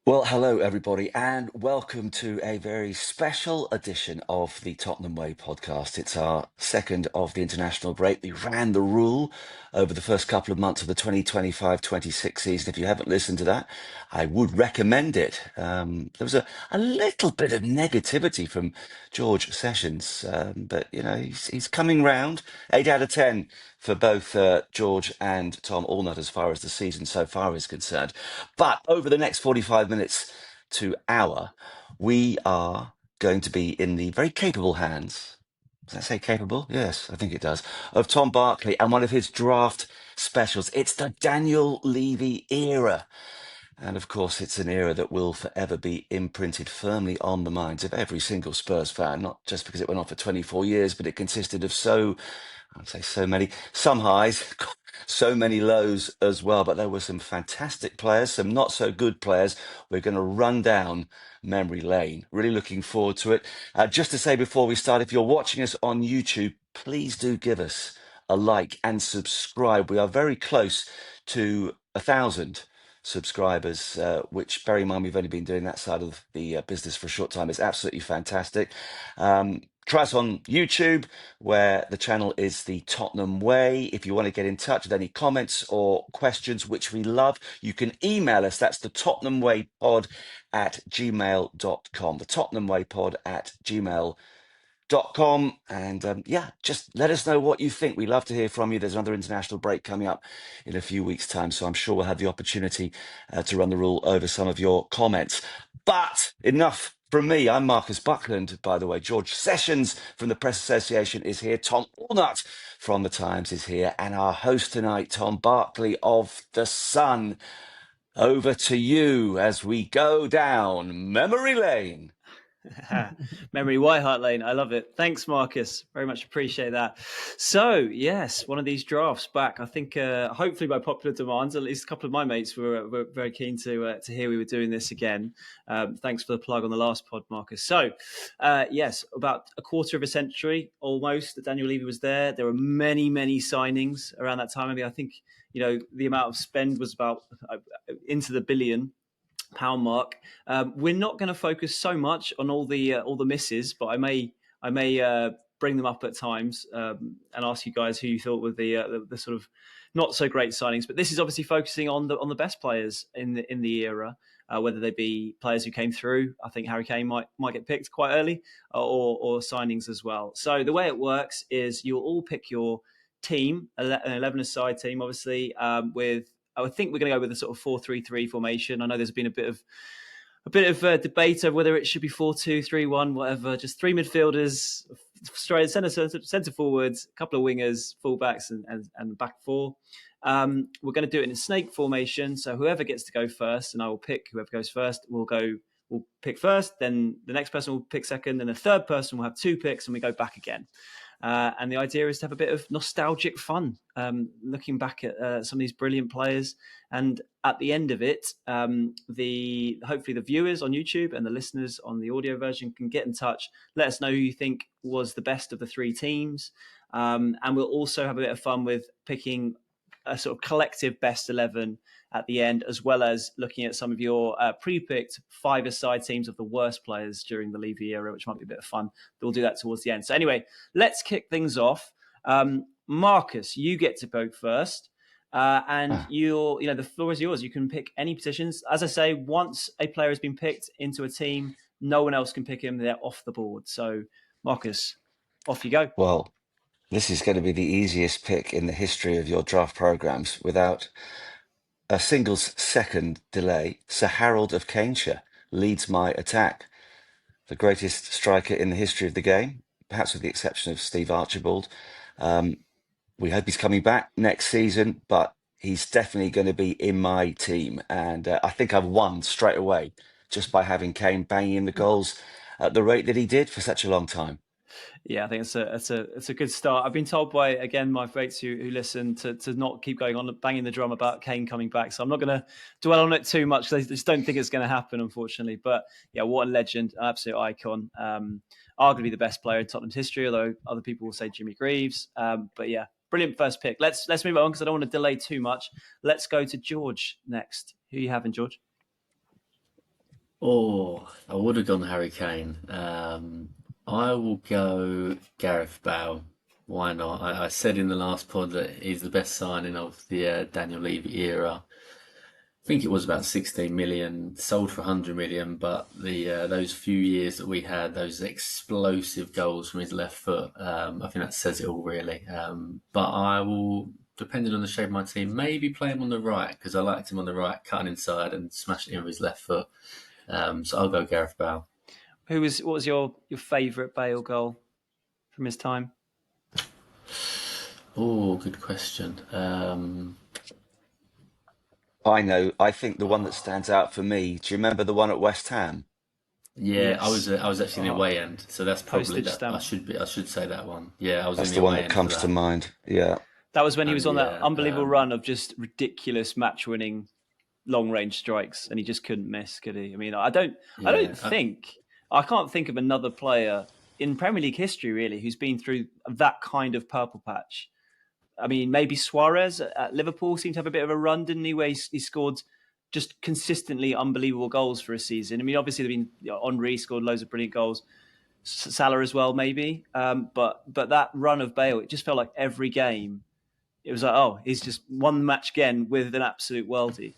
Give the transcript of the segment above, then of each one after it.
Well, hello, everybody, and welcome to a very special edition of the Tottenham Way podcast. It's our second of the international break. We ran the rule over the first couple of months of the 2025-26 season. If you haven't listened to that, I would recommend it. There was a little bit of negativity from George Sessions, but, he's coming round. 8 out of 10 for both George and Tom Allnutt as far as the season so far is concerned. But over the next 45 minutes to hour, we are going to be in the very capable hands. Does that say capable? Yes, I think it does. Of Tom Barclay and one of his draft specials. It's the Daniel Levy era. And of course, it's an era that will forever be imprinted firmly on the minds of every single Spurs fan, not just because it went on for 24 years, but it consisted of some highs, so many lows as well. But there were some fantastic players, some not so good players. We're going to run down memory lane. Really looking forward to it. Just to say before we start, if you're watching us on YouTube, please do give us a like and subscribe. We are very close to 1,000 subscribers, which, bear in mind, we've only been doing that side of the business for a short time. Is absolutely fantastic. Try us on YouTube, where the channel is the Tottenham Way. If you want to get in touch with any comments or questions, which we love, you can email us. That's the Tottenham Way Pod at gmail.com. The Tottenham Way Pod at gmail.com. And just let us know what you think. We love to hear from you. There's another international break coming up in a few weeks' time, so I'm sure we'll have the opportunity to run the rule over some of your comments. But enough from me. I'm Marcus Buckland, by the way. George Sessions from the Press Association is here. Tom Allnutt from The Times is here. And our host tonight, Tom Barclay of The Sun. Over to you as we go down memory lane. Memory White Hart Lane. I love it. Thanks, Marcus. Very much appreciate that. So, yes, one of these drafts back. I think, hopefully by popular demand, at least a couple of my mates were very keen to hear we were doing this again. Thanks for the plug on the last pod, Marcus. So, yes, about a quarter of a century almost that Daniel Levy was there. There were many, many signings around that time. I mean, I think, the amount of spend was about into the £1 billion mark. We're not going to focus so much on all the misses, but I may bring them up at times and ask you guys who you thought were the sort of not so great signings. But this is obviously focusing on the best players in the era, whether they be players who came through. I think Harry Kane might get picked quite early, or signings as well. So the way it works is you'll all pick your team, an 11-a-side team, obviously, with. I think we're going to go with a sort of 4-3-3 formation. I know there's been a bit of debate over whether it should be 4-2-3-1, whatever. Just three midfielders, straight centre forwards, a couple of wingers, fullbacks, and back four. We're going to do it in a snake formation. So whoever gets to go first, and I will pick whoever goes first. We'll pick first, then the next person will pick second, then the third person will have 2 picks, and we go back again. And the idea is to have a bit of nostalgic fun, looking back at some of these brilliant players. And at the end of it, hopefully the viewers on YouTube and the listeners on the audio version can get in touch. Let us know who you think was the best of the 3 teams. And we'll also have a bit of fun with picking a sort of collective best 11 at the end, as well as looking at some of your pre-picked 5-a-side teams of the worst players during the Levy era, which might be a bit of fun. We'll do that towards the end. So anyway, let's kick things off. Marcus, you get to go first. And the floor is yours. You can pick any positions. As I say, once a player has been picked into a team, no one else can pick him. They're off the board. So, Marcus, off you go. Well, this is going to be the easiest pick in the history of your draft programs without a single second delay. Sir Harold of Kranjcar leads my attack. The greatest striker in the history of the game, perhaps with the exception of Steve Archibald. We hope he's coming back next season, but he's definitely going to be in my team. And I think I've won straight away just by having Kane banging in the goals at the rate that he did for such a long time. Yeah, I think it's a good start. I've been told by, again, my mates who listen to not keep going on banging the drum about Kane coming back. So I'm not going to dwell on it too much. They just don't think it's going to happen, unfortunately. But yeah, what a legend, an absolute icon. Arguably the best player in Tottenham's history, although other people will say Jimmy Greaves. But yeah, brilliant first pick. Let's move on because I don't want to delay too much. Let's go to George next. Who are you having, George? Oh, I would have gone Harry Kane. I will go Gareth Bale. Why not? I said in the last pod that he's the best signing of the Daniel Levy era. I think it was about 16 million, sold for 100 million, but the those few years that we had, those explosive goals from his left foot, I think that says it all really. But I will, depending on the shape of my team, maybe play him on the right because I liked him on the right, cutting inside and smashing it in with his left foot. So I'll go Gareth Bale. What was your favourite Bale goal from his time? Oh, good question. I know. I think the one that stands out for me. Do you remember the one at West Ham? Yeah, Yes. I was actually in the away end, so that's probably Postage that. stamp. I should say that one. Yeah, I was in That's the the one away that end for comes to that. mind. Yeah. That was when he was And on that yeah, unbelievable run of just ridiculous match-winning long-range strikes, and he just couldn't miss, could he? I mean, I can't think of another player in Premier League history really who's been through that kind of purple patch. I mean, maybe Suarez at Liverpool seemed to have a bit of a run, didn't he? Where he scored just consistently unbelievable goals for a season. I mean, obviously, Henry scored loads of brilliant goals. Salah as well, maybe. But that run of Bale, it just felt like every game, it was like, oh, he's just one match again with an absolute worldie,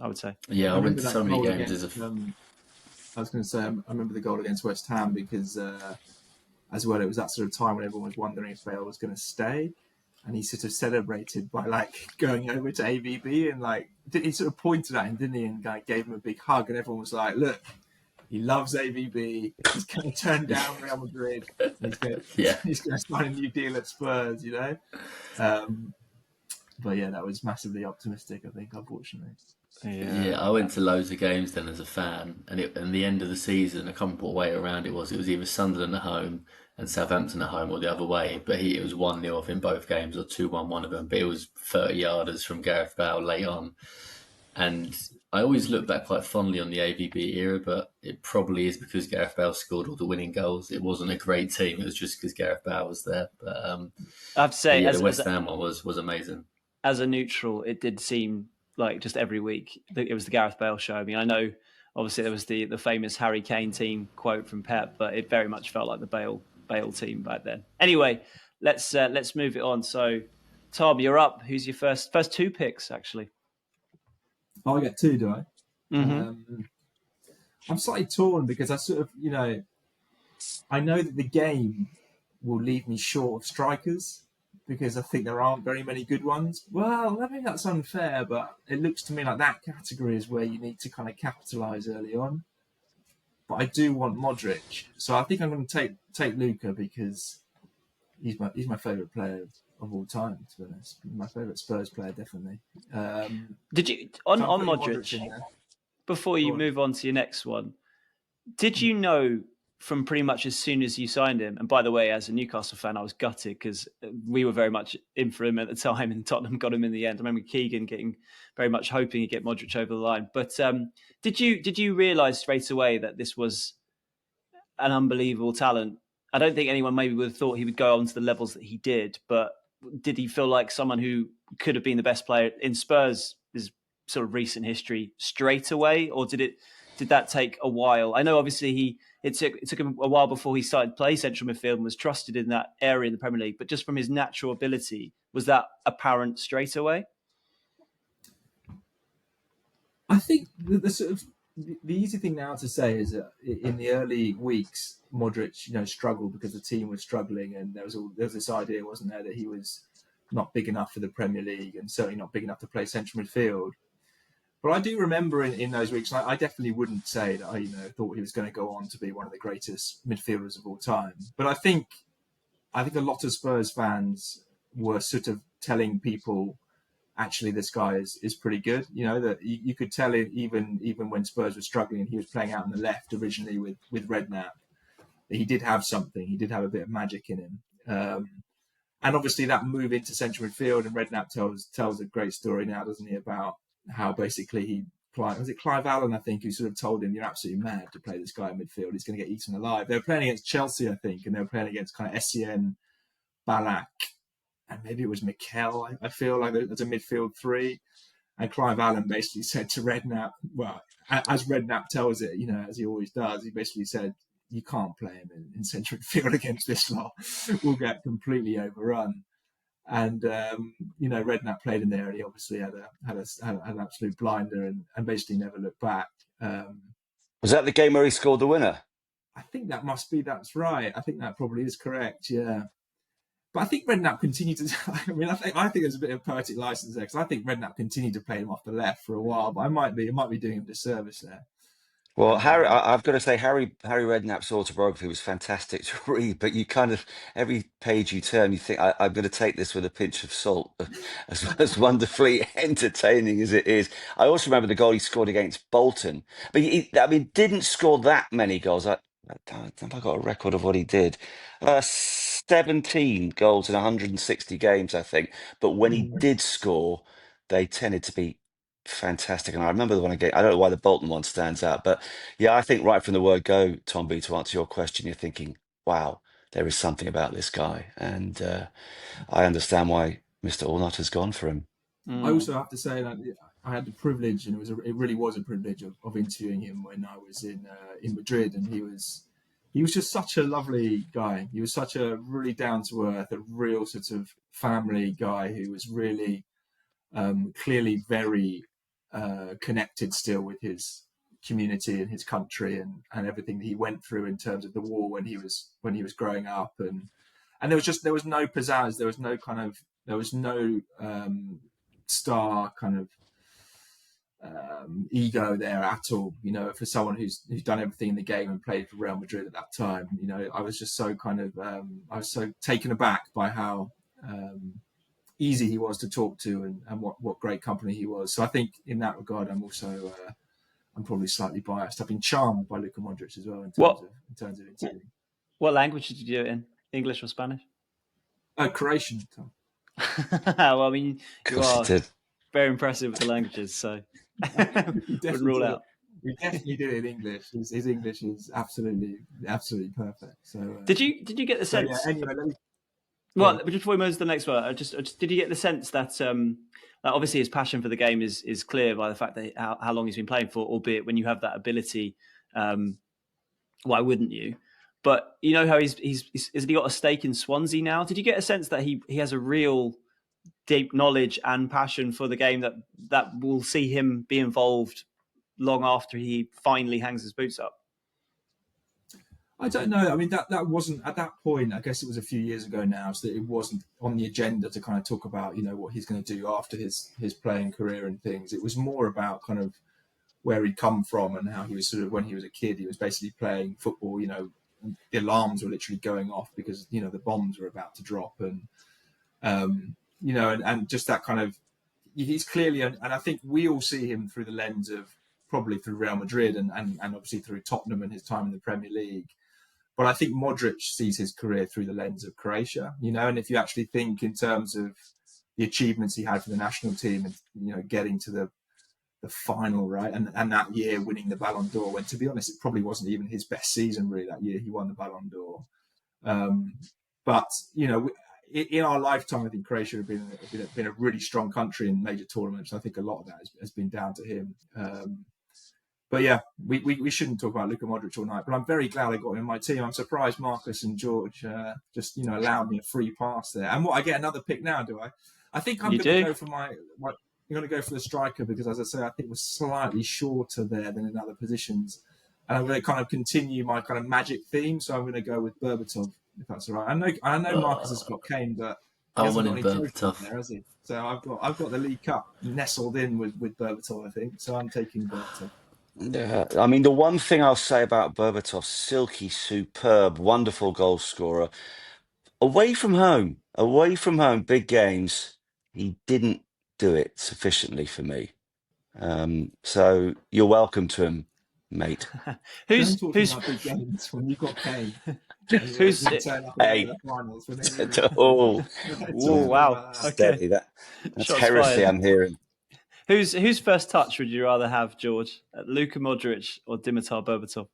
I would say. yeah, I I went remember to that so many goal games as against. I was going to say, I remember the goal against West Ham because, as well, it was that sort of time when everyone was wondering if Bale was going to stay, and he sort of celebrated by like going over to AVB and like he sort of pointed at him, didn't he, and like gave him a big hug, and everyone was like, "Look, he loves AVB. He's going to turn down Real Madrid. And yeah, he's going to sign a new deal at Spurs." You know. But yeah, that was massively optimistic, I think, unfortunately. yeah. I went to loads of games then as a fan, and the end of the season, I can't remember what way around it was. It was either Sunderland at home and Southampton at home, or the other way. But it was 1-0 off in both games, or 2-1 one of them. But it was 30 yarders from Gareth Bale late on, and I always look back quite fondly on the AVB era, but it probably is because Gareth Bale scored all the winning goals. It wasn't a great team; it was just because Gareth Bale was there. I have to say, but yeah, the West Ham one was amazing. As a neutral, it did seem like just every week it was the Gareth Bale show. I mean, I know obviously there was the famous Harry Kane team quote from Pep, but it very much felt like the Bale team back then. Anyway, let's move it on. So, Tom, you're up. Who's your first two picks actually? Oh, I get two, do I? Mm-hmm. I'm slightly torn because I sort of, I know that the game will leave me short of strikers because I think there aren't very many good ones. Well, I mean, that's unfair, but it looks to me like that category is where you need to kind of capitalise early on. But I do want Modric, so I think I'm going to take Luka because he's my favourite player of all time. To be honest, my favourite Spurs player, definitely. Did you on so Modric before you move on to your next one? Did you know from pretty much as soon as you signed him? And by the way, as a Newcastle fan, I was gutted because we were very much in for him at the time, and Tottenham got him in the end. I remember Keegan getting very much hoping he'd get Modric over the line. But did you realise straight away that this was an unbelievable talent? I don't think anyone maybe would have thought he would go on to the levels that he did, but did he feel like someone who could have been the best player in Spurs' sort of recent history straight away, or did that take a while? I know obviously it took him a while before he started to play central midfield and was trusted in that area in the Premier League, but just from his natural ability, was that apparent straight away? I think the sort of the easy thing now to say is that in the early weeks, Modric, struggled because the team was struggling, and there was this idea, wasn't there, that he was not big enough for the Premier League and certainly not big enough to play central midfield. But I do remember in those weeks, I definitely wouldn't say that I thought he was going to go on to be one of the greatest midfielders of all time. But I think a lot of Spurs fans were sort of telling people, actually, this guy is pretty good. That you could tell it even when Spurs were struggling and he was playing out on the left originally with Redknapp, that he did have something. He did have a bit of magic in him. And obviously that move into central midfield, and Redknapp tells a great story now, doesn't he, about how basically was it Clive Allen, I think, who sort of told him, "You're absolutely mad to play this guy in midfield. He's going to get eaten alive." They were playing against Chelsea, I think, and they were playing against kind of Essien, Ballack, and maybe it was Mikel. I feel like there's a midfield three. And Clive Allen basically said to Redknapp, well, as Redknapp tells it, as he always does, he basically said, you can't play him in central midfield against this lot. We'll get completely overrun. And Redknapp played in there, and he obviously had an absolute blinder and basically never looked back. Was that the game where he scored the winner? I think that's right. I think that probably is correct. Yeah. But I think Redknapp continued to. I think there's a bit of poetic license there, because I think Redknapp continued to play him off the left for a while. But it might be doing him a disservice there. Well, I've got to say, Harry Redknapp's autobiography was fantastic to read, but you kind of, every page you turn, you think, I'm going to take this with a pinch of salt, as wonderfully entertaining as it is. I also remember the goal he scored against Bolton, but didn't score that many goals. Have I got a record of what he did? 17 goals in 160 games, I think. But when he did score, they tended to be fantastic. And I remember the one again. I don't know why the Bolton one stands out, but yeah, I think right from the word go, Tom B, to answer your question, you're thinking, wow, there is something about this guy. And I understand why Mr. Allnutt has gone for him. I also have to say that I had the privilege, and it really was a privilege of interviewing him when I was in Madrid, and he was just such a lovely guy. He was such a really down to earth, a real sort of family guy who was really clearly very connected still with his community and his country and everything that he went through in terms of the war when he was growing up, and there was no pizzazz, there was no star kind of ego there at all. For someone who's done everything in the game and played for Real Madrid at that time, I was just so kind of I was so taken aback by how easy he was to talk to and what great company he was. So I think in that regard, I'm also I'm probably slightly biased. I've been charmed by Luka Modric as well in terms of interviewing. What language did you do it in? English or Spanish? Croatian, Tom. Well, I mean, you are very impressive with the languages, so wouldn't rule out. We definitely did it in English. His English is absolutely perfect. So did you get the sense? So, yeah, anyway, well, before we move to the next one, just did you get the sense that obviously his passion for the game is clear by the fact that how long he's been playing for, albeit when you have that ability, why wouldn't you? But how has he got a stake in Swansea now? Did you get a sense that he has a real deep knowledge and passion for the game that will see him be involved long after he finally hangs his boots up? I don't know. I mean, that wasn't at that point. I guess it was a few years ago now, so that it wasn't on the agenda to kind of talk about what he's going to do after his playing career and things. It was more about kind of where he'd come from and how he was sort of, when he was a kid, he was basically playing football. The alarms were literally going off because the bombs were about to drop, and and just that kind of, he's clearly, and I think we all see him through the lens of probably through Real Madrid and obviously through Tottenham and his time in the Premier League. But I think Modric sees his career through the lens of Croatia, and if you actually think in terms of the achievements he had for the national team and, getting to the final, right? And that year winning the Ballon d'Or, when to be honest, it probably wasn't even his best season really that year. He won the Ballon d'Or. But, in our lifetime, I think Croatia have been a really strong country in major tournaments. I think a lot of that has been down to him. But yeah, we shouldn't talk about Luka Modric all night, but I'm very glad I got him in my team. I'm surprised Marcus and George just allowed me a free pass there. And I get another pick now, do I? I think I'm going to go for I'm going to go for the striker because, as I say, I think we're slightly shorter there than in other positions. And I'm going to kind of continue my kind of magic theme, so I'm going to go with Berbatov, if that's all right. I know Marcus has got Kane, but he hasn't got any Berbatov there, has he? So I've got the League Cup nestled in with Berbatov, I think. So I'm taking Berbatov. Yeah, I mean, the one thing I'll say about Berbatov, silky, superb, wonderful goal scorer. Away from home, big games, he didn't do it sufficiently for me. So you're welcome to him, mate. who's about big games when you've got Kane? Who's wow, steady, okay. That's Shots heresy fired. I'm hearing. Whose first touch would you rather have, George? Luka Modric or Dimitar Berbatov?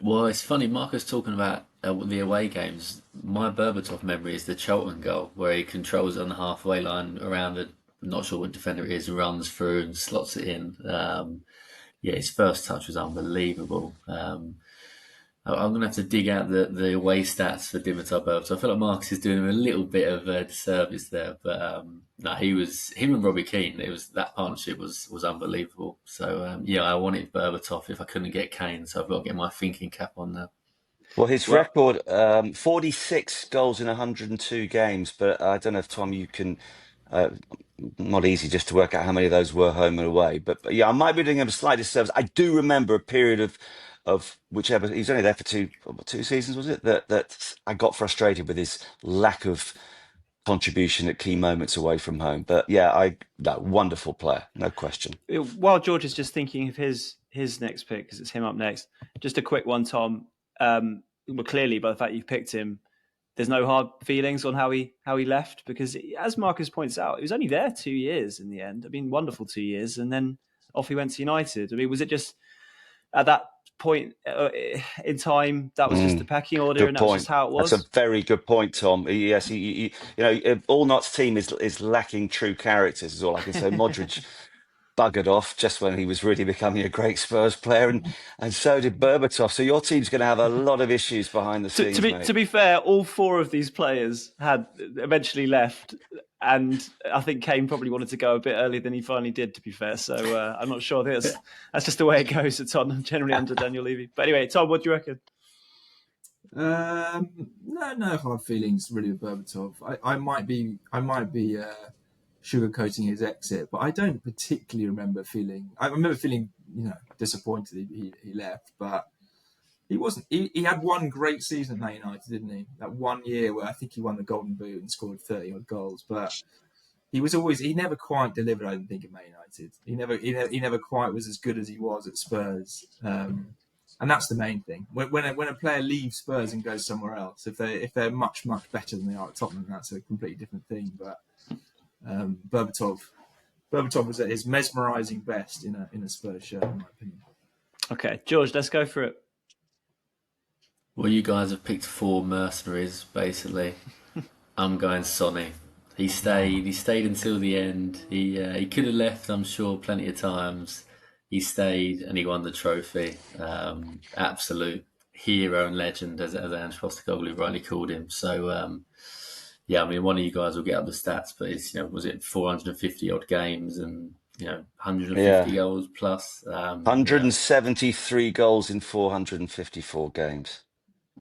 Well, it's funny, Marcus talking about the away games. My Berbatov memory is the Charlton goal, where he controls on the halfway line around not sure what defender it is, runs through and slots it in. Yeah, his first touch was unbelievable. I'm going to have to dig out the away stats for Dimitar Berbatov. I feel like Marcus is doing him a little bit of a disservice there, but no, him and Robbie Keane. That partnership was unbelievable. So yeah, I wanted Berbatov if I couldn't get Kane, so I've got to get my thinking cap on now. Well, his record, 46 goals in 102 games, but I don't know if, Tom, you can, not easy just to work out how many of those were home and away, but yeah, I might be doing him a slight disservice. I do remember a period of whichever, he was only there for two seasons, was it? That I got frustrated with his lack of contribution at key moments away from home. But yeah, wonderful player, no question. While George is just thinking of his next pick, because it's him up next, just a quick one, Tom. Well, clearly, by the fact you've picked him, there's no hard feelings on how he left, because as Marcus points out, he was only there 2 years in the end. I mean, wonderful 2 years, and then off he went to United. I mean, was it just at that point in time that was just the pecking order, and that was just how it was? That's a very good point, Tom. Yes, Allnutt's team is lacking true characters, is all I can say. Modric buggered off just when he was really becoming a great Spurs player, and so did Berbatov. So your team's going to have a lot of issues behind the scenes. To be fair, all four of these players had eventually left, and I think Kane probably wanted to go a bit earlier than he finally did, to be fair. So I'm not sure. I think that's just the way it goes at Tottenham, generally under Daniel Levy. But anyway, Tom, what do you reckon? No hard feelings really with Berbatov. I might be sugarcoating his exit, but I don't particularly remember feeling. I remember feeling, disappointed he left, but he wasn't. He had one great season at Man United, didn't he? That 1 year where I think he won the Golden Boot and scored 30 odd goals, but he never quite delivered. I don't think at Man United. He never quite was as good as he was at Spurs. And that's the main thing. When a player leaves Spurs and goes somewhere else, if they're much better than they are at Tottenham, that's a completely different thing. But Berbatov was at his mesmerising best in a Spurs shirt, in my opinion. Okay, George, let's go for it. Well, you guys have picked 4 mercenaries, basically. I'm going Sonny. He stayed until the end. He could have left, I'm sure, plenty of times. He stayed and he won the trophy. Absolute hero and legend, as Ange Postecoglou rightly called him. So, yeah, I mean, one of you guys will get up the stats, but it's, was it 450 odd games and 150 goals plus? 173 goals in 454 games.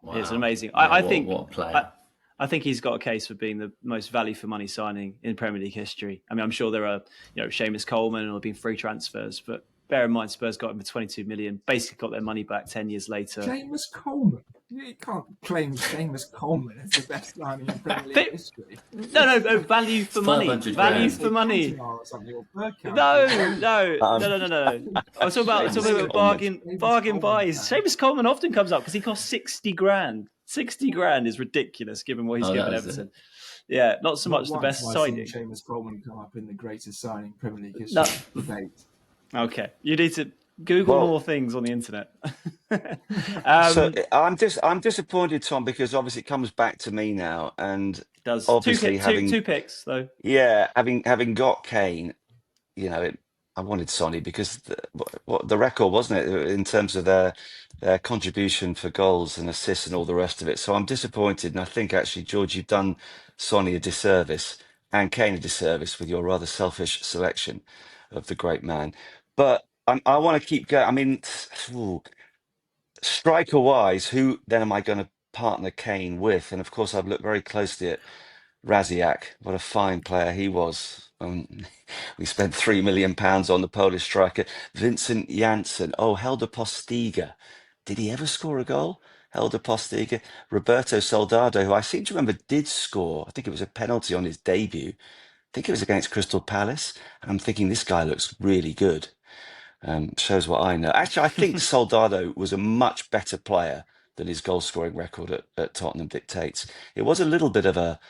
Wow. It's amazing. Yeah, I think what a player. I think he's got a case for being the most value for money signing in Premier League history. I mean, I'm sure there are, Seamus Coleman and there have been free transfers, but bear in mind, Spurs got him for 22 million, basically got their money back 10 years later. Seamus Coleman? You can't claim Seamus Coleman as the best signing in Premier League history. No, value for money. Value for money. No. I'm talking about bargain buys. Seamus Coleman often comes up because he costs 60 grand. 60 grand is ridiculous given what he's given Everton. Yeah, not so much the best signing. Seamus Coleman come up in the greatest signing Premier League history debate. Okay, you need to Google more things on the internet. So I'm disappointed, Tom, because obviously it comes back to me now, and it does. Obviously two picks though. Yeah, having got Kane, I wanted Sonny because the record, wasn't it, in terms of their contribution for goals and assists and all the rest of it. So I'm disappointed, and I think actually, George, you've done Sonny a disservice and Kane a disservice with your rather selfish selection of the great man. But I want to keep going. I mean, striker-wise, who then am I going to partner Kane with? And of course, I've looked very closely at Raziak. What a fine player he was. We spent £3 million on the Polish striker. Vincent Janssen. Oh, Helder Postiga. Did he ever score a goal? Helder Postiga. Roberto Soldado, who I seem to remember did score. I think it was a penalty on his debut. I think it was against Crystal Palace. And I'm thinking, this guy looks really good. Shows what I know. Actually, I think Soldado was a much better player than his goal-scoring record at Tottenham dictates. It was a little bit of a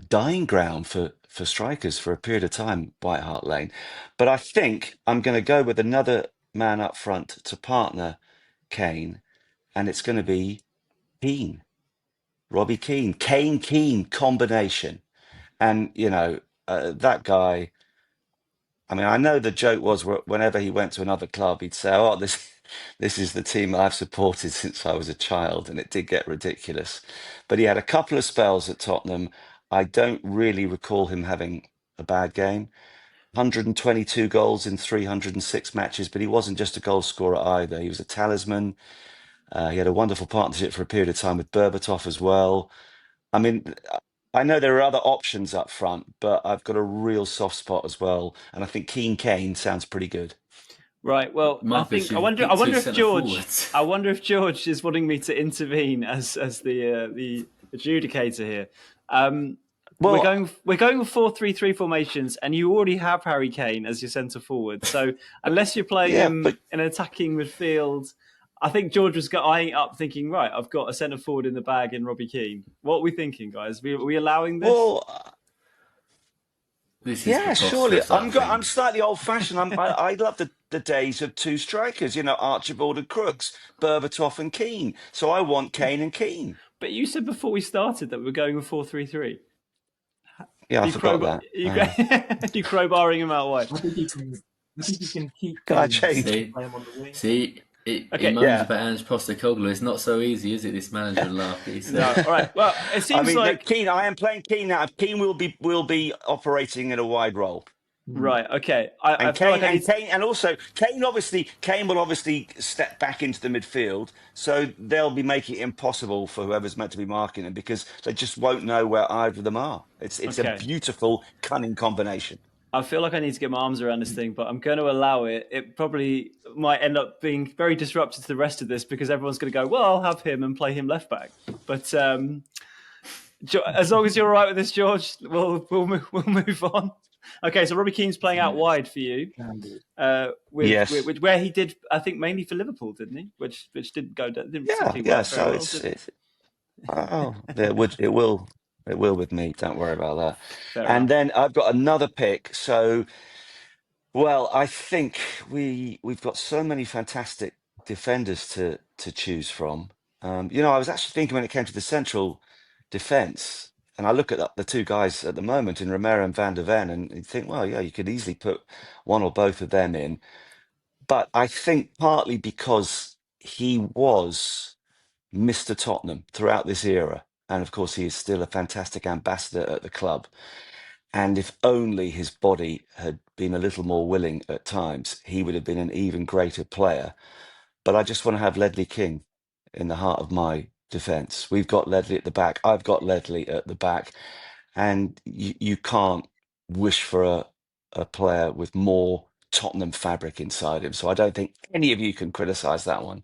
dying ground for strikers for a period of time, White Hart Lane. But I think I'm going to go with another man up front to partner Kane, and it's going to be Keane. Robbie Keane. Kane-Keane combination. And, that guy. I mean, I know the joke was whenever he went to another club, he'd say, "Oh, this is the team I've supported since I was a child," and it did get ridiculous. But he had a couple of spells at Tottenham. I don't really recall him having a bad game. 122 goals in 306 matches, but he wasn't just a goal scorer either. He was a talisman. He had a wonderful partnership for a period of time with Berbatov as well. I mean, I know there are other options up front, but I've got a real soft spot as well, and I think Kane sounds pretty good. Right. Well, Marcus, I wonder if George is wanting me to intervene as the adjudicator here. We're going with 4-3-3 formations, and you already have Harry Kane as your centre forward. So unless you're playing him in an attacking midfield, I think George was eyeing up, thinking, right, I've got a centre forward in the bag in Robbie Keane. What are we thinking, guys? Are we allowing this? Well, This is yeah, surely. preposterous, I I'm think. slightly old-fashioned. I love the days of two strikers, Archibald and Crooks, Berbatov and Keane. So I want Kane and Keane. But you said before we started that we were going with 4-3-3. Yeah, I forgot that. You crowbarring him out wide. I think you can keep. Can I Kane change? and play him on the wing. See, he moans about Ange Postecoglou. It's not so easy, is it? This manager laugh. No, all right. Well, it seems like Keane. I am playing Keane now. Keane will be operating in a wide role. Right. Okay. Kane will obviously step back into the midfield, so they'll be making it impossible for whoever's meant to be marking them because they just won't know where either of them are. It's a beautiful, cunning combination. I feel like I need to get my arms around this thing, but I'm going to allow it. It probably might end up being very disruptive to the rest of this because everyone's going to go, well, I'll have him and play him left back. But as long as you're all right with this, George, we'll move on. Okay, so Robbie Keane's playing out wide for you. Yes. Where he did, I think, mainly for Liverpool, didn't he? Which didn't go down. It will with me. Don't worry about that. Fair enough. Then I've got another pick. So, well, I think we've got so many fantastic defenders to choose from. I was actually thinking when it came to the central defence, and I look at the two guys at the moment in Romero and Van der Ven, and you think, well, yeah, you could easily put one or both of them in. But I think partly because he was Mr. Tottenham throughout this era. And of course, he is still a fantastic ambassador at the club. And if only his body had been a little more willing at times, he would have been an even greater player. But I just want to have Ledley King in the heart of my defence. We've got Ledley at the back. I've got Ledley at the back. And you can't wish for a player with more Tottenham fabric inside him. So I don't think any of you can criticise that one.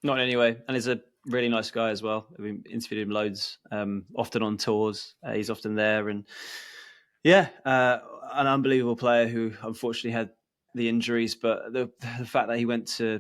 Not anyway. And he's a really nice guy as well. I've interviewed him loads, often on tours. He's often there. And an unbelievable player who unfortunately had the injuries. But the fact that he went to,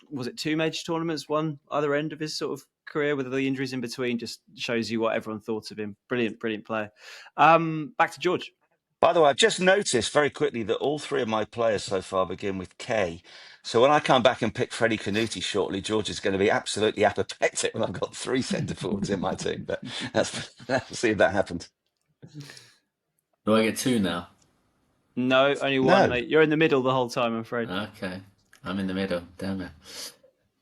was it 2 major tournaments, one other end of his sort of career with the injuries in between, just shows you what everyone thought of him. Brilliant player. Back to George. By the way, I've just noticed very quickly that all three of my players so far begin with K. So when I come back and pick Freddie Canuti shortly, George is going to be absolutely apoplectic when I've got 3 centre forwards in my team. But let's see if that happens. Do I get 2 now? No, only 1, mate. You're in the middle the whole time, I'm afraid. Okay, I'm in the middle. Damn it.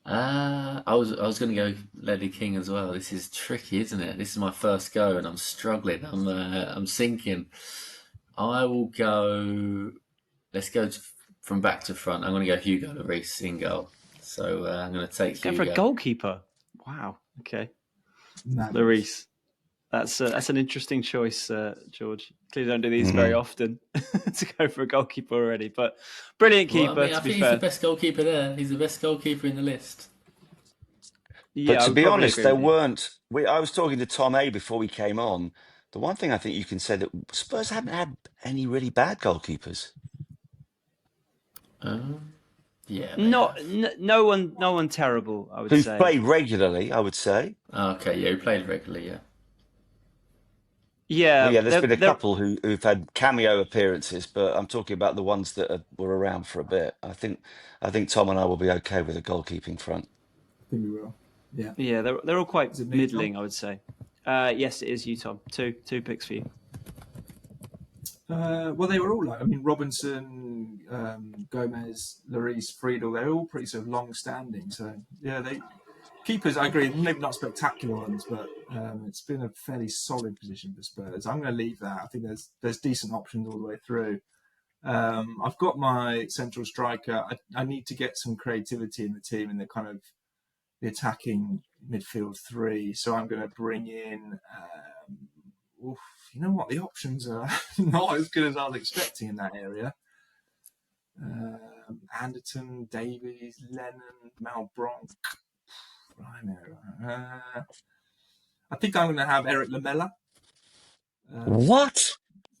I was going to go Ledley King as well. This is tricky, isn't it? This is my first go, and I'm struggling. I'm sinking. I will go. Let's go from back to front. I'm going to go Hugo Lloris in goal. So I'm going to take Hugo. Go for a goalkeeper. Wow. Okay. Nice. Lloris. That's an interesting choice, George. Clearly don't do these very often to go for a goalkeeper already. But brilliant keeper. I think he's the best goalkeeper there. He's the best goalkeeper in the list. Yeah, but to be honest, there weren't. I was talking to Tom A before we came on. The one thing I think you can say that Spurs haven't had any really bad goalkeepers. Yeah. No one terrible, I would say. Who've played regularly, I would say. Okay, yeah, who played regularly, yeah. Yeah, there's been a couple who've had cameo appearances, but I'm talking about the ones that were around for a bit. I think Tom and I will be okay with a goalkeeping front. I think we will. Yeah. Yeah, they're all quite Is it me, middling, Tom? I would say. Yes, it is you, Tom. Two picks for you. Well, they were all like, I mean, Robinson, Gomes, Lloris, Friedel, they're all pretty sort of long-standing. So, yeah, keepers, I agree, maybe not spectacular ones, but it's been a fairly solid position for Spurs. I'm going to leave that. I think there's decent options all the way through. I've got my central striker. I need to get some creativity in the team in the kind of the attacking midfield three. So I'm going to bring in... you know what? The options are not as good as I was expecting in that area. Anderton, Davies, Lennon, Malbronk, I think I'm going to have Eric Lamela. What?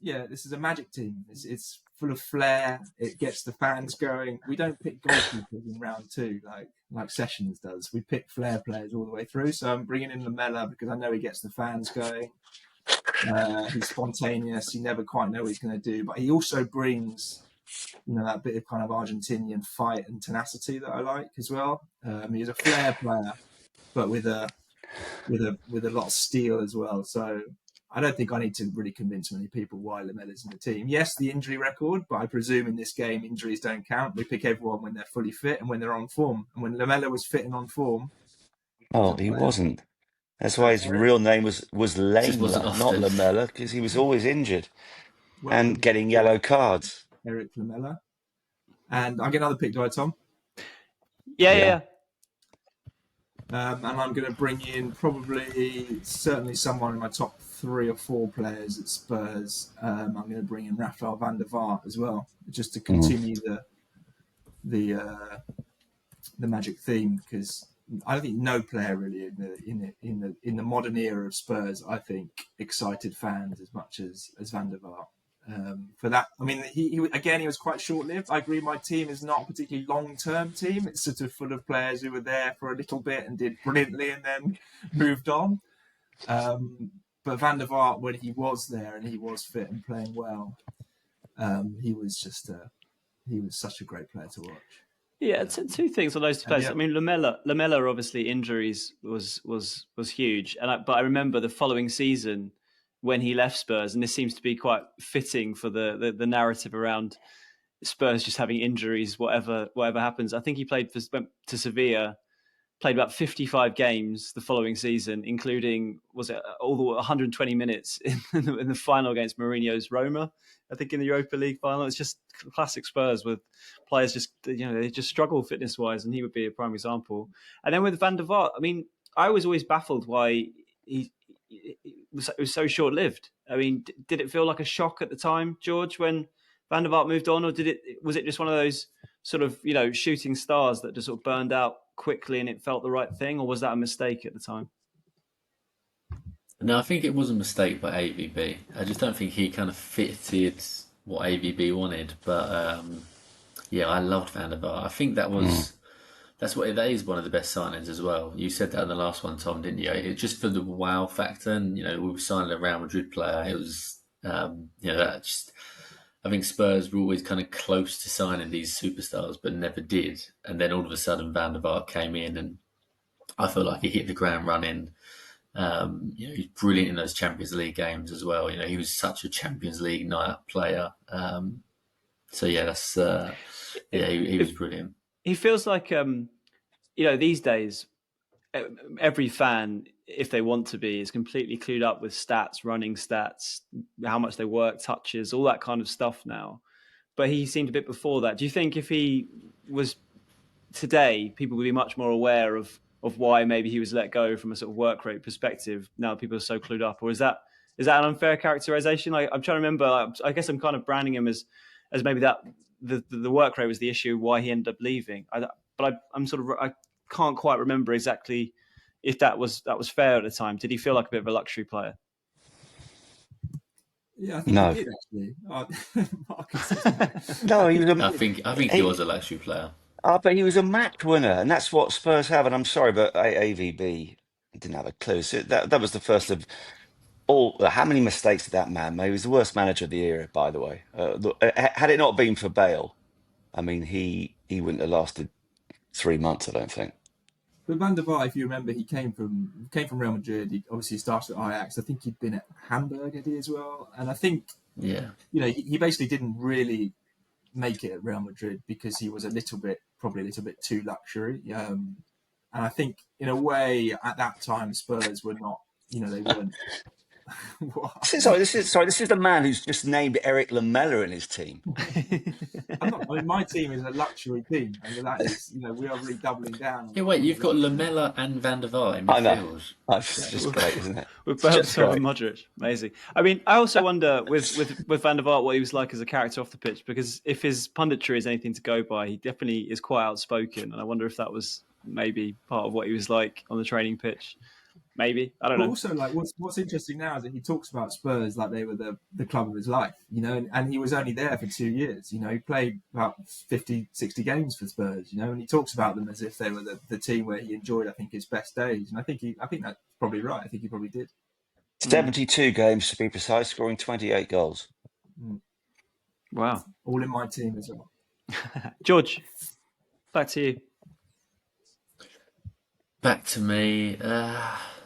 Yeah, this is a magic team. It's full of flair. It gets the fans going. We don't pick goalkeepers in round two like Sessions does. We pick flair players all the way through. So I'm bringing in Lamela because I know he gets the fans going. He's spontaneous. You never quite know what he's going to do, but he also brings, that bit of kind of Argentinian fight and tenacity that I like as well. He's a flair player, but with a lot of steel as well. So I don't think I need to really convince many people why Lamela's in the team. Yes, the injury record, but I presume in this game injuries don't count. We pick everyone when they're fully fit and when they're on form. And when Lamela was fit and on form, He wasn't. That's why his real name was Just wasn't Lamela, not often. Lamela, because he was always injured welcome and getting yellow cards. Eric Lamela. And I get another pick, do I, Tom? Yeah. And I'm going to bring in certainly someone in my top 3 or 4 players at Spurs. I'm going to bring in Rafael van der Vaart as well, just to continue the magic theme, because I don't think no player really in the modern era of Spurs, I think, excited fans as much as Van der Vaart. For that, I mean, he was quite short-lived. I agree, my team is not a particularly long-term team. It's sort of full of players who were there for a little bit and did brilliantly and then moved on. But Van der Vaart, when he was there and he was fit and playing well, he was such a great player to watch. Yeah, two things on those two players. I mean, Lamela, obviously injuries was huge, but I remember the following season when he left Spurs, and this seems to be quite fitting for the narrative around Spurs just having injuries, whatever happens. I think he went to Sevilla, played about 55 games the following season, including all the 120 minutes in the final against Mourinho's Roma, I think in the Europa League final. It's just classic Spurs with players they just struggle fitness wise, and he would be a prime example. And then with Van der Vaart, I mean, I was always baffled why it was so short lived. I mean, did it feel like a shock at the time, George, when Van der Vaart moved on, or was it just one of those sort of shooting stars that just sort of burned out quickly and it felt the right thing, or was that a mistake at the time? No, I think it was a mistake by AVB. I just don't think he kind of fitted what AVB wanted. But I loved Van der Vaart. I think that is one of the best signings as well. You said that in the last one, Tom, didn't you? It just for the wow factor, and we were signing a Real Madrid player. It was that just. I think Spurs were always kind of close to signing these superstars, but never did. And then all of a sudden, Van der Vaart came in, and I feel like he hit the ground running. He's brilliant in those Champions League games as well. He was such a Champions League night player. He was brilliant. He feels like, these days, every fan, if they want to be, is completely clued up with stats, running stats, how much they work, touches, all that kind of stuff now. But he seemed a bit before that. Do you think if he was today, people would be much more aware of why maybe he was let go from a sort of work rate perspective? Now people are so clued up, or is that an unfair characterization? I'm trying to remember. I guess I'm kind of branding him as maybe that the work rate was the issue, why he ended up leaving. I can't quite remember exactly if that was fair at the time. Did he feel like a bit of a luxury player? Yeah, I think he did actually. No, he was. I think he was a luxury player. But he was a match winner, and that's what Spurs have. And I'm sorry, but AVB didn't have a clue. So that was the first of all. How many mistakes did that man make? He was the worst manager of the era, by the way. Had it not been for Bale, I mean, he wouldn't have lasted 3 months, I don't think. But Van der Vaart, if you remember, he came from Real Madrid. He obviously started at Ajax. I think he'd been at Hamburg as well. And I think, he basically didn't really make it at Real Madrid because he was probably a little bit too luxury. And I think, in a way, at that time, Spurs were not, they weren't. This is the man who's just named Eric Lamela in his team. My team is a luxury team, and that is, we are really doubling down. Yeah, wait, you've got Lamela and Van der Vaart in midfield. I know. That's just great, isn't it? With Berbatov and Modric, amazing. I mean, I also wonder with Van der Vaart what he was like as a character off the pitch, because if his punditry is anything to go by, he definitely is quite outspoken, and I wonder if that was maybe part of what he was like on the training pitch. Maybe, I don't know. Also, like, what's interesting now is that he talks about Spurs like they were the club of his life, and he was only there for 2 years. He played about 50, 60 games for Spurs, and he talks about them as if they were the team where he enjoyed, I think, his best days. And I think that's probably right. I think he probably did. 72 games to be precise, scoring 28 goals. Wow. All in my team as well. George, back to you. Back to me.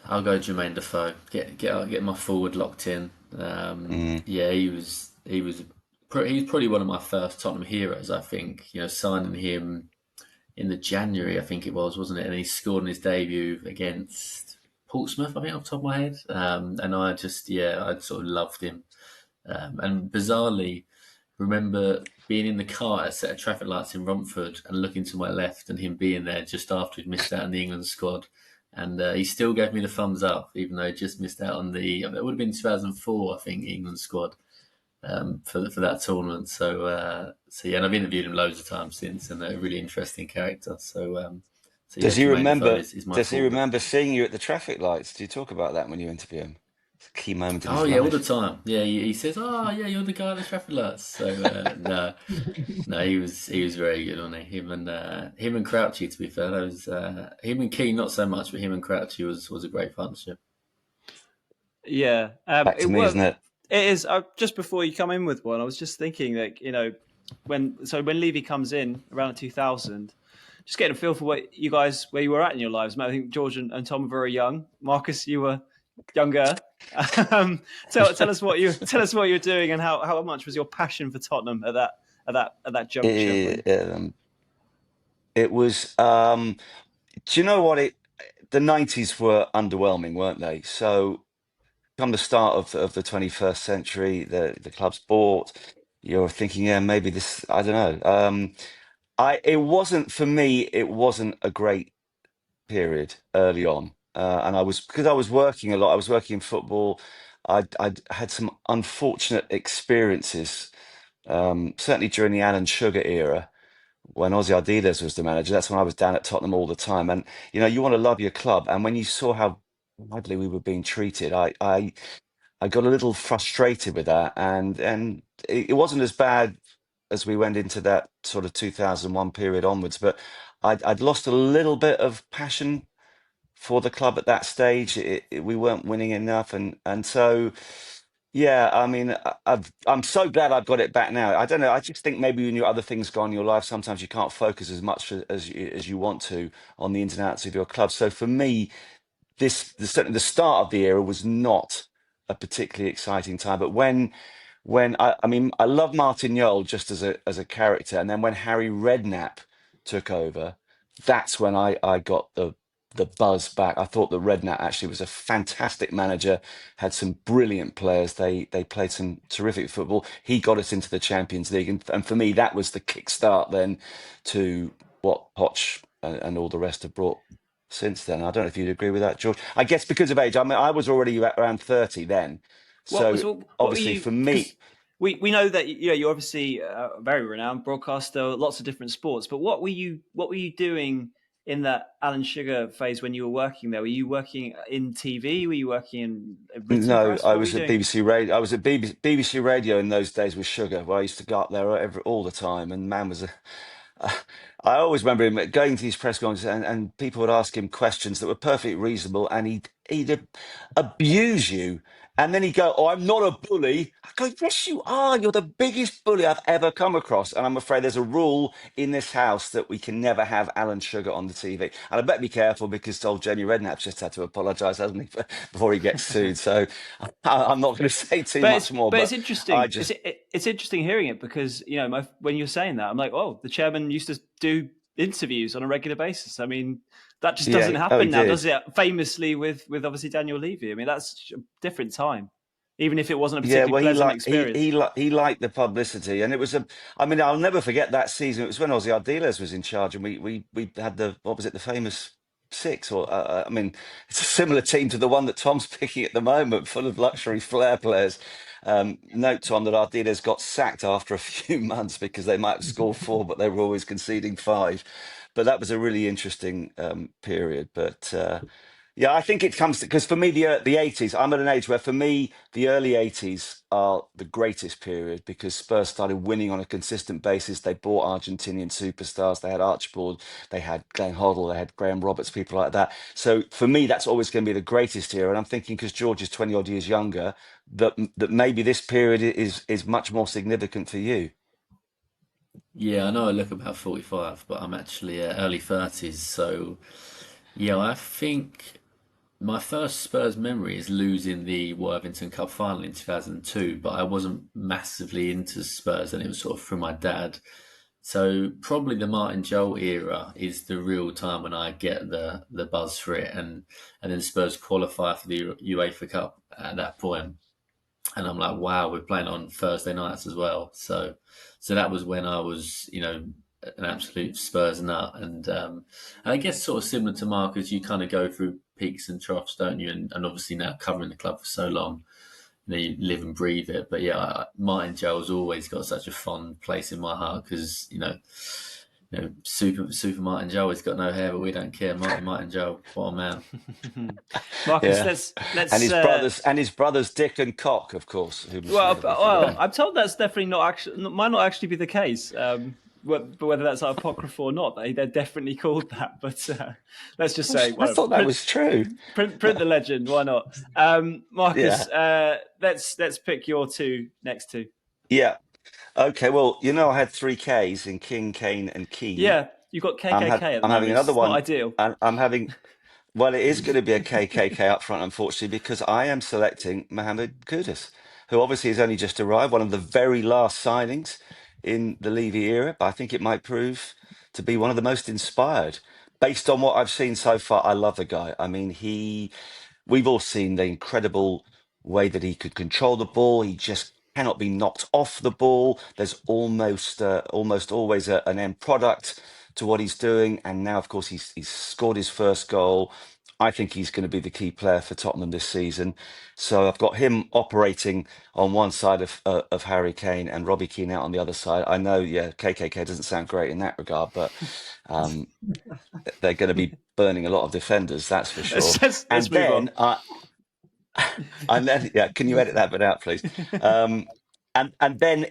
I'll go Jermaine Defoe. Get my forward locked in. Yeah, he was probably one of my first Tottenham heroes. I think signing him in the January, I think it was, wasn't it? And he scored in his debut against Portsmouth, I think, off the top of my head. And I sort of loved him. And bizarrely, remember being in the car at a set of traffic lights in Romford and looking to my left and him being there just after he'd missed out on the England squad. And he still gave me the thumbs up, even though he just missed out on it would have been 2004, I think, England squad for that tournament. So yeah, and I've interviewed him loads of times since, and a really interesting character. Does he remember? Does he remember seeing you at the traffic lights? Do you talk about that when you interview him? It's a key moment in his life. All the time. Yeah, he says, "Oh, yeah, you're the guy at the traffic lights." So no, he was very good, wasn't he? Him and Crouchy, to be fair, that was him and Keane not so much, but him and Crouchy was a great partnership. Yeah, back to me, isn't it? It is. Just before you come in with one, I was just thinking that when Levy comes in around 2000. Just getting a feel for where you were at in your lives. I think George and Tom were very young. Marcus, you were younger. Tell us what you're doing, and how much was your passion for Tottenham at that juncture? It was. Do you know what? The 90s were underwhelming, weren't they? So, come the start of the 21st century, the club's bought. You're thinking, yeah, maybe this. I don't know. It wasn't for me. It wasn't a great period early on, and because I was working a lot. I was working in football. I'd had some unfortunate experiences, certainly during the Alan Sugar era when Ossie Ardiles was the manager. That's when I was down at Tottenham all the time, and you want to love your club. And when you saw how badly we were being treated, I got a little frustrated with that, and it wasn't as bad as we went into that sort of 2001 period onwards, but I'd lost a little bit of passion for the club at that stage. We weren't winning enough, and so yeah. I mean, I'm so glad I've got it back now. I don't know. I just think maybe when your other things go on in your life, sometimes you can't focus as much as you want to on the ins and outs of your club. So for me, certainly the start of the era was not a particularly exciting time, but when I love Martin Jol just as a character, and then when Harry Redknapp took over, that's when I got the buzz back. I thought that Redknapp actually was a fantastic manager, had some brilliant players. They played some terrific football. He got us into the Champions League, and for me that was the kickstart then to what Poch and all the rest have brought since then. I don't know if you'd agree with that, George. I guess because of age. I mean, I was already around 30 then. So obviously for me, we know that you're obviously a very renowned broadcaster, lots of different sports. But what were you doing in that Alan Sugar phase when you were working there? Were you working in TV? Were you working in written press? I was at BBC Radio. I was at BBC Radio in those days with Sugar, where I used to go up there all the time. And man was I always remember him going to these press conferences, and people would ask him questions that were perfectly reasonable, and he'd abuse you And then he'd go, "Oh, I'm not a bully." I go, "Yes, you are. You're the biggest bully I've ever come across." And I'm afraid there's a rule in this house that we can never have Alan Sugar on the TV. And I better be careful because old Jenny Redknapp's just had to apologise, hasn't he, before he gets sued. So I'm not going to say too much more. But But it's interesting. It's interesting hearing it because, you know, when you're saying that, I'm like, oh, the chairman used to do interviews on a regular basis. I mean, that just doesn't happen now, does it? Famously with obviously Daniel Levy. I mean, that's a different time, even if it wasn't a particularly pleasant experience. He liked the publicity, and it was I mean, I'll never forget that season. It was when Ardiles was in charge, and we had the famous six, or I mean, it's a similar team to the one that Tom's picking at the moment, full of luxury flair players. Note, Tom, that Ardiles got sacked after a few months because they might have scored 4, but they were always conceding 5. But that was a really interesting period. But yeah, I think it comes because for me the 80s. I'm at an age where for me the early 80s are the greatest period because Spurs started winning on a consistent basis. They bought Argentinian superstars. They had Archibald, they had Glenn Hoddle, they had Graham Roberts, people like that. So for me, that's always going to be the greatest era. And I'm thinking because George is 20 odd years younger, that maybe this period is much more significant for you. Yeah, I know I look about 45, but I'm actually early 30s. So, yeah, I think my first Spurs memory is losing the Worthington Cup final in 2002, but I wasn't massively into Spurs, and it was sort of through my dad. So probably the Martin Jol era is the real time when I get the buzz for it, and then Spurs qualify for the UEFA Cup at that point. And I'm like, wow, we're playing on Thursday nights as well. So that was when I was, an absolute Spurs nut. And I guess sort of similar to Marcus, you kind of go through peaks and troughs, don't you? And obviously now covering the club for so long, you live and breathe it. But yeah, Martin Jol's always got such a fond place in my heart because, Super Martin Jol has got no hair, but we don't care. Martin Jol, what a man. Marcus, Yeah. let's and his brothers Dick and Cock, of course. I'm told that's definitely might not actually be the case. But whether that's apocryphal or not, they're definitely called that. But let's just say, I thought that was true. Print the legend. Why not, Marcus? Yeah. Let's pick your 2 next 2. Yeah. Okay. Well, I had 3 Ks in King, Kane, and Keane. Yeah, you've got KKK. I'm having another one. Not ideal. I'm having. Well, it is going to be a KKK up front, unfortunately, because I am selecting Mohamed Kudus, who obviously has only just arrived, one of the very last signings in the Levy era, but I think it might prove to be one of the most inspired. Based on what I've seen so far, I love the guy. I mean, we've all seen the incredible way that he could control the ball. He just cannot be knocked off the ball. There's almost always an end product to what he's doing. And now, of course, he's scored his first goal. I think he's going to be the key player for Tottenham this season. So I've got him operating on one side of Harry Kane and Robbie Keane out on the other side. I know, KKK doesn't sound great in that regard, but they're going to be burning a lot of defenders, that's for sure. Let's move on. And then, can you edit that bit out, please? And then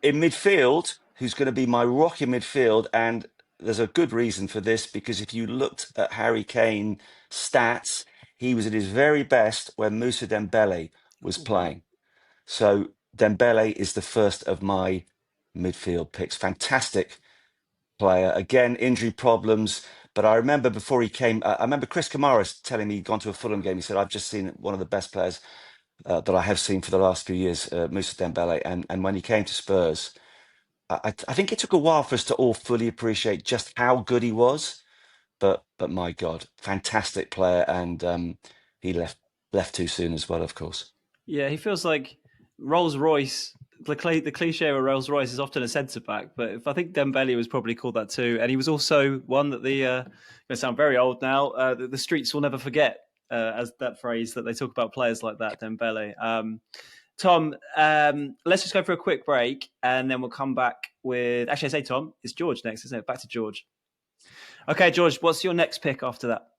in midfield, who's going to be my rock in midfield, and there's a good reason for this, because if you looked at Harry Kane stats, he was at his very best when Moussa Dembele was playing. So Dembele is the first of my midfield picks. Fantastic player. Again, injury problems. But I remember before he came, I remember Chris Kamara telling me he'd gone to a Fulham game. He said, "I've just seen one of the best players that I have seen for the last few years, Moussa Dembele." And when he came to Spurs, I think it took a while for us to all fully appreciate just how good he was. But my God, fantastic player. And he left too soon as well, of course. Yeah, he feels like Rolls-Royce. The cliche of Rolls-Royce is often a centre-back, but if I think Dembele was probably called that too. And he was also one that going to sound very old now, the streets will never forget, as that phrase that they talk about players like that, Dembele. Tom, let's just go for a quick break and then we'll come back with... Actually, I say Tom, it's George next, isn't it? Back to George. Okay, George, what's your next pick after that?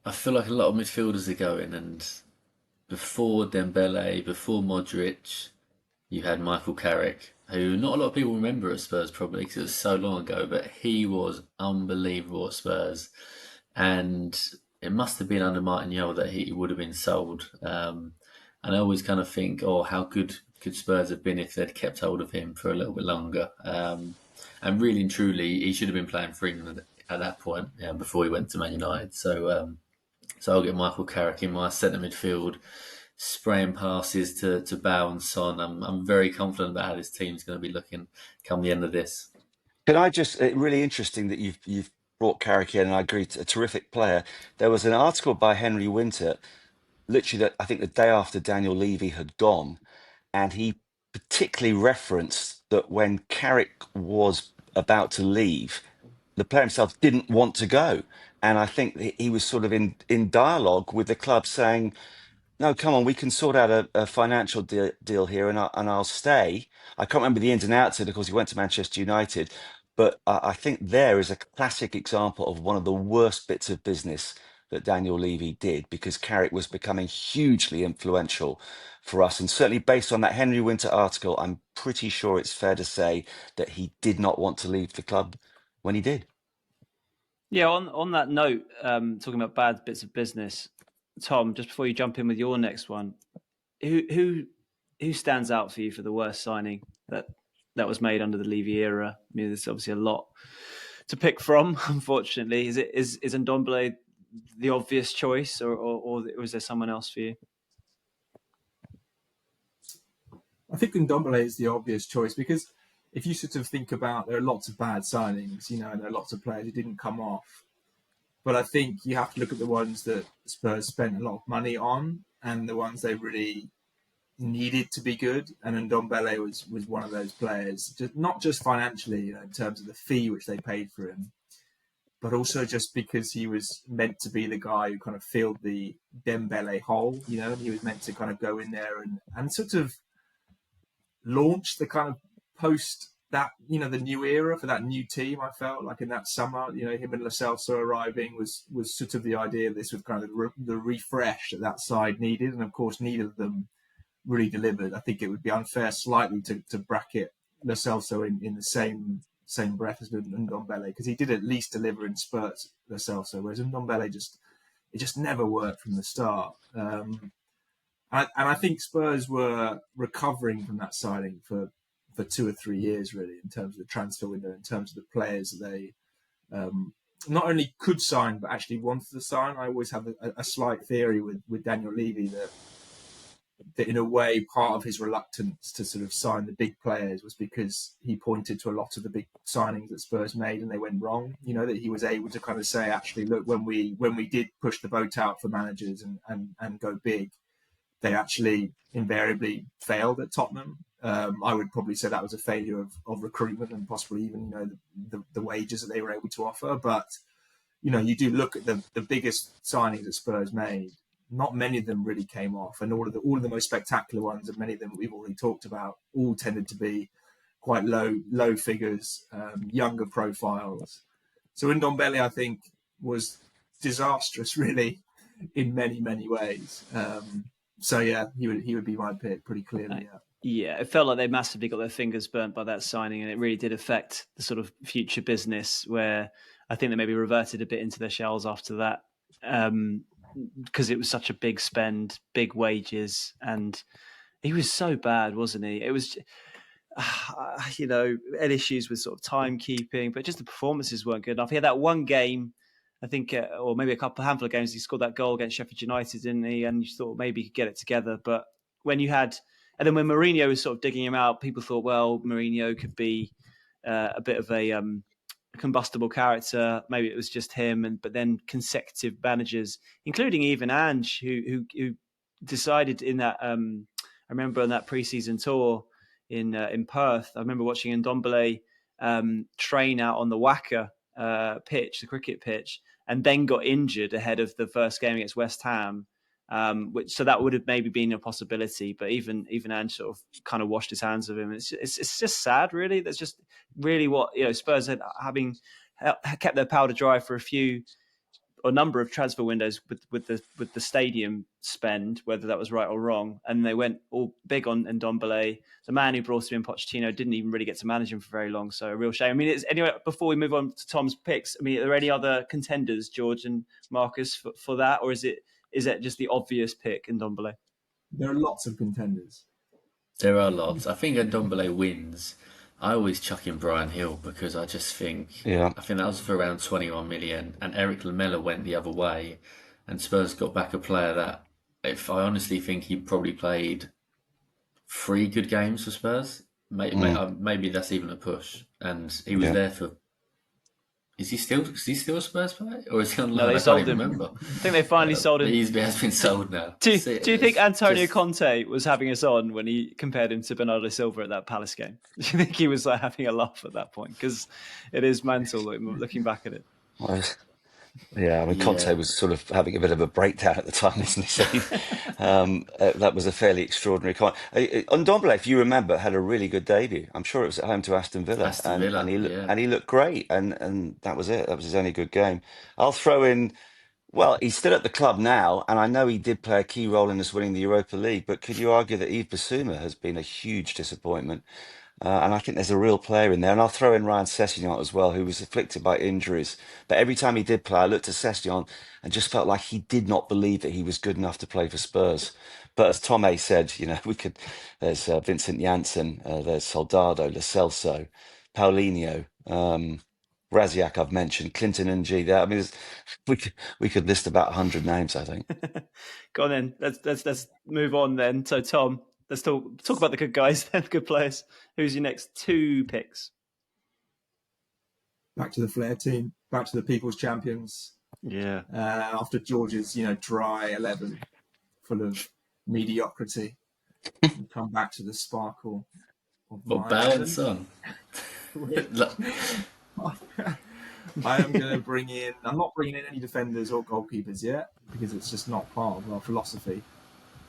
I feel like a lot of midfielders are going, and before Dembele, before Modric, you had Michael Carrick, who not a lot of people remember at Spurs probably because it was so long ago, but he was unbelievable at Spurs. And it must have been under Martin Jol that he would have been sold. And I always kind of think, oh, how good could Spurs have been if they'd kept hold of him for a little bit longer? And really and truly, he should have been playing for England at that point, before he went to Man United. So I'll get Michael Carrick in my centre midfield, spraying passes to Bale and Son. I'm very confident about how this team's going to be looking come the end of this. Can I just, really interesting that you've brought Carrick in, and I agree, a terrific player. There was an article by Henry Winter, literally I think the day after Daniel Levy had gone, and he particularly referenced that when Carrick was about to leave, the player himself didn't want to go. And I think that he was sort of in dialogue with the club saying, no, come on, we can sort out a financial deal here, and I'll stay. I can't remember the ins and outs of it because he went to Manchester United, but I think there is a classic example of one of the worst bits of business that Daniel Levy did, because Carrick was becoming hugely influential for us, and certainly based on that Henry Winter article, I'm pretty sure it's fair to say that he did not want to leave the club when he did. Yeah, on that note, talking about bad bits of business, Tom, just before you jump in with your next one, who stands out for you for the worst signing that was made under the Levy era? I mean, there's obviously a lot to pick from. Unfortunately, is Ndombele the obvious choice, or is there someone else for you? I think Ndombele is the obvious choice, because if you sort of think about, there are lots of bad signings, and there are lots of players who didn't come off. But I think you have to look at the ones that Spurs spent a lot of money on, and the ones they really needed to be good. And Ndombele was one of those players, not just financially, in terms of the fee which they paid for him, but also just because he was meant to be the guy who kind of filled the Dembele hole, and he was meant to kind of go in there and sort of launch the kind of post that, the new era for that new team. I felt like in that summer, him and Lo Celso arriving was sort of the idea. This was kind of the refresh that side needed. And of course, neither of them really delivered. I think it would be unfair slightly to bracket Lo Celso in the same breath as Ndombele, because he did at least deliver in spurts, Lo Celso, whereas Ndombele just never worked from the start. And I think Spurs were recovering from that signing for 2 or 3 years, really, in terms of the transfer window, in terms of the players that they not only could sign, but actually wanted to sign. I always have a slight theory with Daniel Levy that in a way, part of his reluctance to sort of sign the big players was because he pointed to a lot of the big signings that Spurs made and they went wrong. That he was able to kind of say, actually, look, when we did push the boat out for managers and go big, they actually invariably failed at Tottenham. I would probably say that was a failure of recruitment and possibly even the wages that they were able to offer. But you do look at the biggest signings that Spurs made. Not many of them really came off, and all of the most spectacular ones, and many of them we've already talked about, all tended to be quite low figures, younger profiles. So Ndombele, I think, was disastrous, really, in many ways. So yeah, he would be my pick pretty clearly. Yeah, it felt like they massively got their fingers burnt by that signing, and it really did affect the sort of future business, where I think they maybe reverted a bit into their shells after that, because it was such a big spend, big wages, and he was so bad, wasn't he? It was, had issues with sort of timekeeping, but just the performances weren't good enough. He had that one game, I think, or maybe a handful of games, he scored that goal against Sheffield United, didn't he? And you thought maybe he could get it together. But when you had, and then when Mourinho was sort of digging him out, people thought, well, Mourinho could be a bit of a combustible character. Maybe it was just him, but then consecutive managers, including even Ange, who decided in that. I remember on that pre-season tour in Perth, I remember watching Ndombele train out on the Wacker pitch, the cricket pitch, and then got injured ahead of the first game against West Ham. So that would have maybe been a possibility, but even Ange sort of kind of washed his hands of him. It's just sad, really. That's just really what Spurs had, having kept their powder dry for a few a number of transfer windows with the stadium spend, whether that was right or wrong, and they went all big on Ndombele. The man who brought him in, Pochettino, didn't even really get to manage him for very long, so a real shame. I mean, anyway, before we move on to Tom's picks, I mean, are there any other contenders, George and Marcus, for that, or is it just the obvious pick, Ndombele? There are lots of contenders. There are lots. I think Ndombele wins. I always chuck in Brian Hill because I just think I think that was for around 21 million, and Eric Lamela went the other way, and Spurs got back a player that, if I honestly think he probably played 3 good games for Spurs, maybe that's even a push, and he was there for. Is he still a Spurs player, or is he on loan? No, they I sold can't even him. remember. I think they finally sold him. He has been sold now. Do you think Antonio Conte was having us on when he compared him to Bernardo Silva at that Palace game? Do you think he was having a laugh at that point? Because it is mental looking back at it. Yeah, I mean, Conte was sort of having a bit of a breakdown at the time, isn't he? That was a fairly extraordinary comment. Ndombele, if you remember, had a really good debut. I'm sure it was at home to Aston Villa, and he looked great, and that was it. That was his only good game. I'll throw in. Well, he's still at the club now, and I know he did play a key role in us winning the Europa League. But could you argue that Yves Bissouma has been a huge disappointment? And I think there's a real player in there. And I'll throw in Ryan Sessegnon as well, who was afflicted by injuries. But every time he did play, I looked at Sessegnon and just felt like he did not believe that he was good enough to play for Spurs. But as Tom A said, there's Vincent Janssen, there's Soldado, Lo Celso, Paulinho, Raziak I've mentioned, Clinton and G. I mean, we could list about 100 names, I think. Go on then. Let's move on then. So Tom, let's talk about the good guys then, the good players. Who's your next 2 picks? Back to the Flair team. Back to the People's Champions. Yeah. After George's, dry 11, full of mediocrity, come back to the sparkle of my Bale and Son. I am going to bring in. I'm not bringing in any defenders or goalkeepers yet because it's just not part of our philosophy.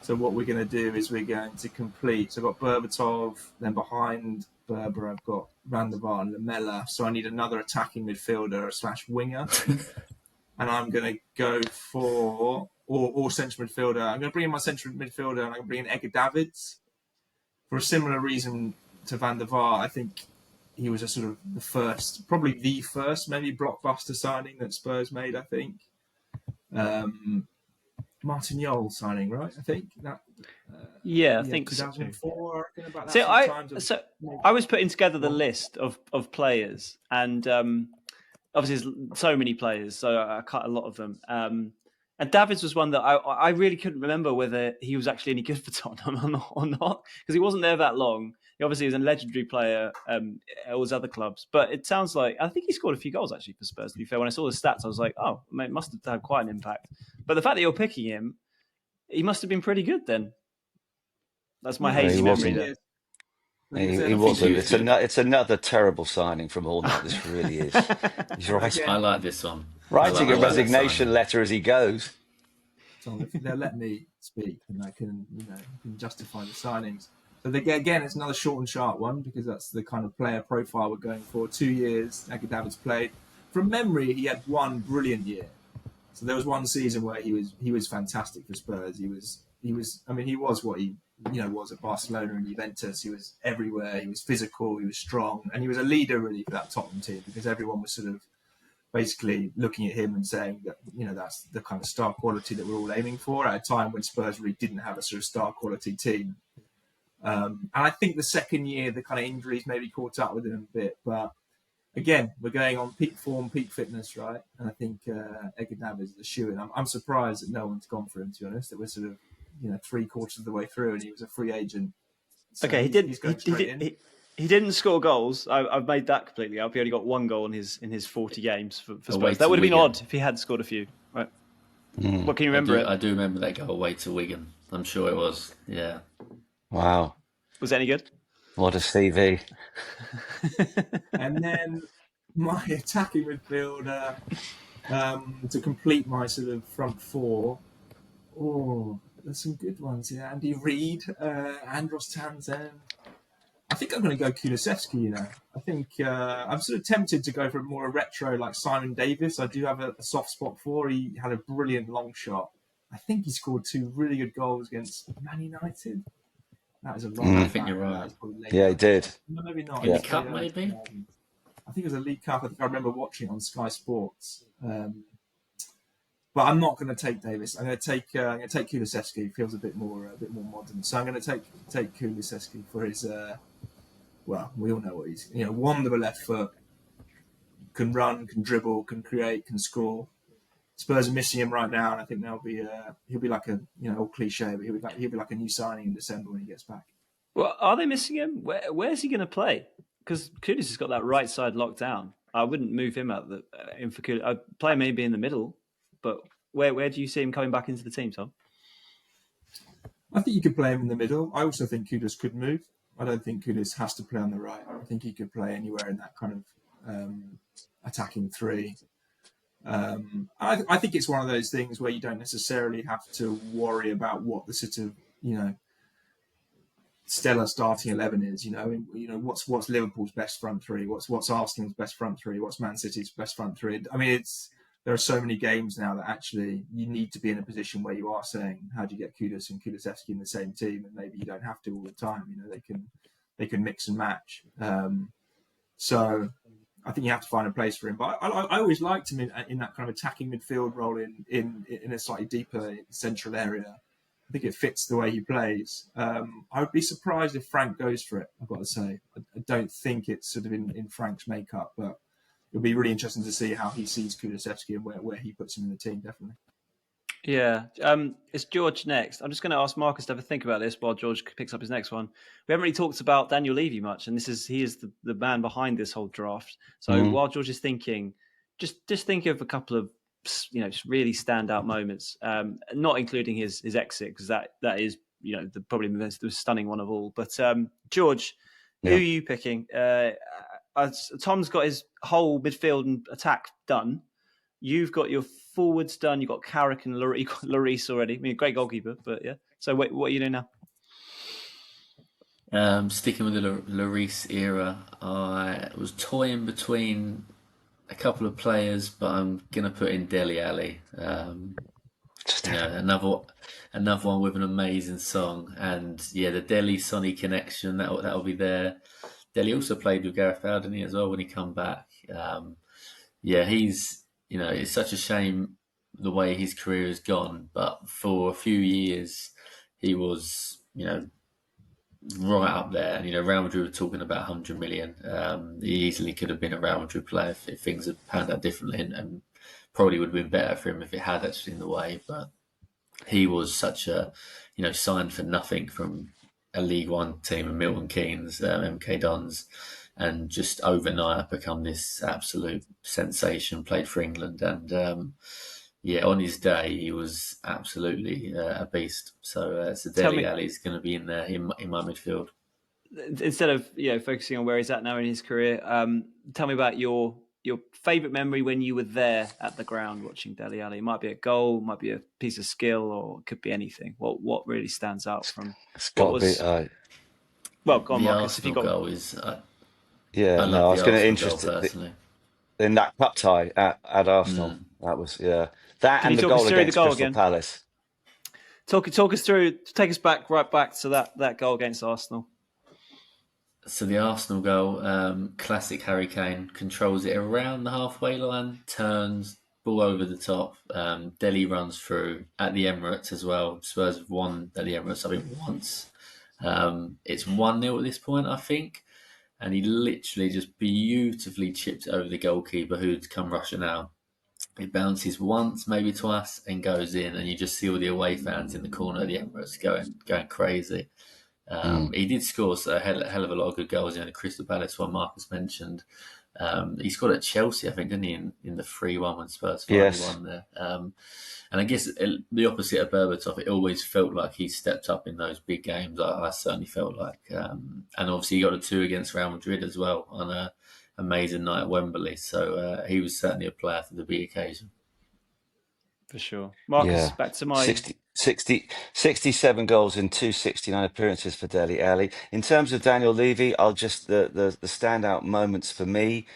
So what we're going to do is we're going to complete. So I've got Berbatov, then behind Berber I've got Van der Vaart and Lamela. So I need another attacking midfielder / winger. And I'm going to go for or central midfielder. I'm going to bring in my central midfielder and I'm going to bring in Edgar Davids for a similar reason to Van der Vaart. I think he was a sort of probably the first maybe blockbuster signing that Spurs made, I think. Martin Jol signing, right? I think that. I think 2004. So. About that I was putting together the list of players, and obviously there's so many players, so I cut a lot of them. And Davids was one that I really couldn't remember whether he was actually any good for Tottenham or not, because he wasn't there that long. He obviously was a legendary player at all his other clubs, but it sounds like I think he scored a few goals actually for Spurs. To be fair, when I saw the stats, I was like, oh, it must have had quite an impact. But the fact that you're picking him, he must have been pretty good then. That's my hazy memory there. He wasn't. It's another terrible signing from Allnutt. This really is. He's right. I like this one. Writing a resignation letter as he goes. Tom, if they'll let me speak, and I can, justify the signings. So again, it's another short and sharp one because that's the kind of player profile we're going for. 2 years, Edgar Davids played. From memory, he had one brilliant year. So there was one season where he was fantastic for Spurs. He was what he was at Barcelona and Juventus. He was everywhere. He was physical. He was strong, and he was a leader really for that Tottenham team because everyone was sort of basically looking at him and saying that that's the kind of star quality that we're all aiming for at a time when Spurs really didn't have a sort of star quality team. And I think the second year, the kind of injuries maybe caught up with him a bit. But again, we're going on peak form, peak fitness, right? And I think Edgar Davids is a shoe-in. I'm surprised that no one's gone for him, to be honest. That we're sort of 3/4 of the way through and he was a free agent. So okay, he didn't score goals. I've made that completely up. He only got 1 goal in his 40 games for Spurs. That would have been odd if he had scored a few. Right? What can you remember? I do remember that goal away to Wigan. I'm sure it was. Yeah. Wow. Was it any good? What a CV. And then my attacking midfielder to complete my sort of front four. Oh, there's some good ones here. Andy Reid, Andros Townsend. I think I'm going to go Kulusevski. I think I'm sort of tempted to go for more a retro like Simon Davis. I do have a soft spot for. He had a brilliant long shot. I think he scored 2 really good goals against Man United. That is a long. I think you're right. Yeah, he did. No, maybe not. In the cup, maybe. I think it was a League Cup. I think I remember watching it on Sky Sports. But I'm not going to take Davis. I'm going to take Kulusevski. He feels a bit more modern. So I'm going to take Kulusevski for his. Well, we all know what he's. Wonderful left foot. Can run, can dribble, can create, can score. Spurs are missing him right now, and I think he'll be like a old cliche, but he'll be like a new signing in December when he gets back. Well, are they missing him? Where's he going to play? Because Kudus has got that right side locked down. I wouldn't move him out in for Kudus. I'd play him maybe in the middle, but where do you see him coming back into the team, Tom? I think you could play him in the middle. I also think Kudus could move. I don't think Kudus has to play on the right. I think he could play anywhere in that kind of attacking three. I think it's one of those things where you don't necessarily have to worry about what the sort of stellar starting 11 is. What's Liverpool's best front three? What's Arsenal's best front three? What's Man City's best front three? I mean, there are so many games now that actually you need to be in a position where you are saying, how do you get Kudus and Kulusevski in the same team? And maybe you don't have to all the time. They can mix and match. So I think you have to find a place for him. But I always liked him in that kind of attacking midfield role in a slightly deeper central area. I think it fits the way he plays. I would be surprised if Frank goes for it, I've got to say. I don't think it's sort of in Frank's makeup, but it'll be really interesting to see how he sees Kulusevski and where he puts him in the team, definitely. Yeah. It's George next. I'm just going to ask Marcus to have a think about this while George picks up his next one. We haven't really talked about Daniel Levy much, and he is the man behind this whole draft. So while George is thinking, just think of a couple of really standout moments, not including his exit, because that is probably the most stunning one of all. But George, who are you picking? Tom's got his whole midfield and attack done. You've got your forwards done. You've got Carrick and Lloris already. I mean, great goalkeeper, but yeah. So what are you doing now? Sticking with the Lloris era, I was toying between a couple of players, but I'm going to put in Dele Alli. Another one with an amazing song. And the Dele Sonny connection, that'll be there. Dele also played with Gareth Bale, didn't he, as well, when he come back. He's... it's such a shame the way his career has gone, but for a few years he was, right up there. And, Real Madrid were talking about 100 million. He easily could have been a Real Madrid player if things had panned out differently, and probably would have been better for him if it had actually in the way. But he was such a, signed for nothing from a League One team of Milton Keynes, MK Dons, and just overnight become this absolute sensation, played for England. And on his day, he was absolutely a beast. So Dele Alli is going to be in there in my midfield. Instead of focusing on where he's at now in his career, tell me about your favourite memory when you were there at the ground watching Dele Alli. It might be a goal, might be a piece of skill, or it could be anything. What really stands out from? It's got to be. Well, go on, the Marcus. Arsenal If you got goal is. I was going to interest personally in that cup tie at Arsenal. That was that, and the goal against Crystal Palace. Talk us through. Take us right back to that goal against Arsenal. So the Arsenal goal, classic Harry Kane, controls it around the halfway line, turns, ball over the top. Dele runs through at the Emirates as well. Spurs have won at the Emirates, I think, once. It's 1-0 at this point, I think. And he literally just beautifully chips over the goalkeeper who'd come rushing out. It bounces once, maybe twice, and goes in. And you just see all the away fans in the corner of the Emirates going crazy. He did score a hell of a lot of good goals in the Crystal Palace one Marcus mentioned. He scored at Chelsea, I think, didn't he, in the 3-1 when Spurs finally won there. And I guess the opposite of Berbatov, it always felt like he stepped up in those big games. I certainly felt like. And obviously he got a 2 against Real Madrid as well on an amazing night at Wembley. So he was certainly a player for the big occasion. For sure. Marcus, back to my 67 goals in 269 appearances for Dele Alli. In terms of Daniel Levy, I'll just the standout moments for me.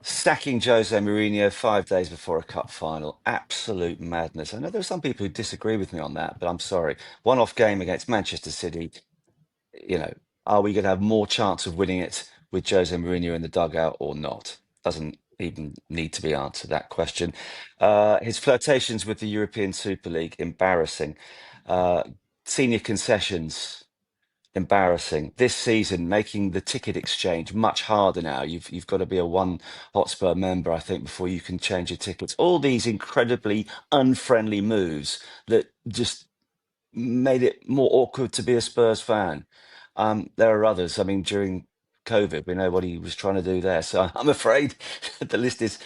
Sacking Jose Mourinho 5 days before a cup final. Absolute madness. I know there are some people who disagree with me on that, but I'm sorry. One-off game against Manchester City. Are we going to have more chance of winning it with Jose Mourinho in the dugout or not? Doesn't even need to be answered, that question. His flirtations with the European Super League, embarrassing. Senior concessions, embarrassing. This season, making the ticket exchange much harder now. You've got to be a One Hotspur member, I think, before you can change your tickets. All these incredibly unfriendly moves that just made it more awkward to be a Spurs fan. There are others. I mean, during COVID, we know what he was trying to do there. So I'm afraid the list is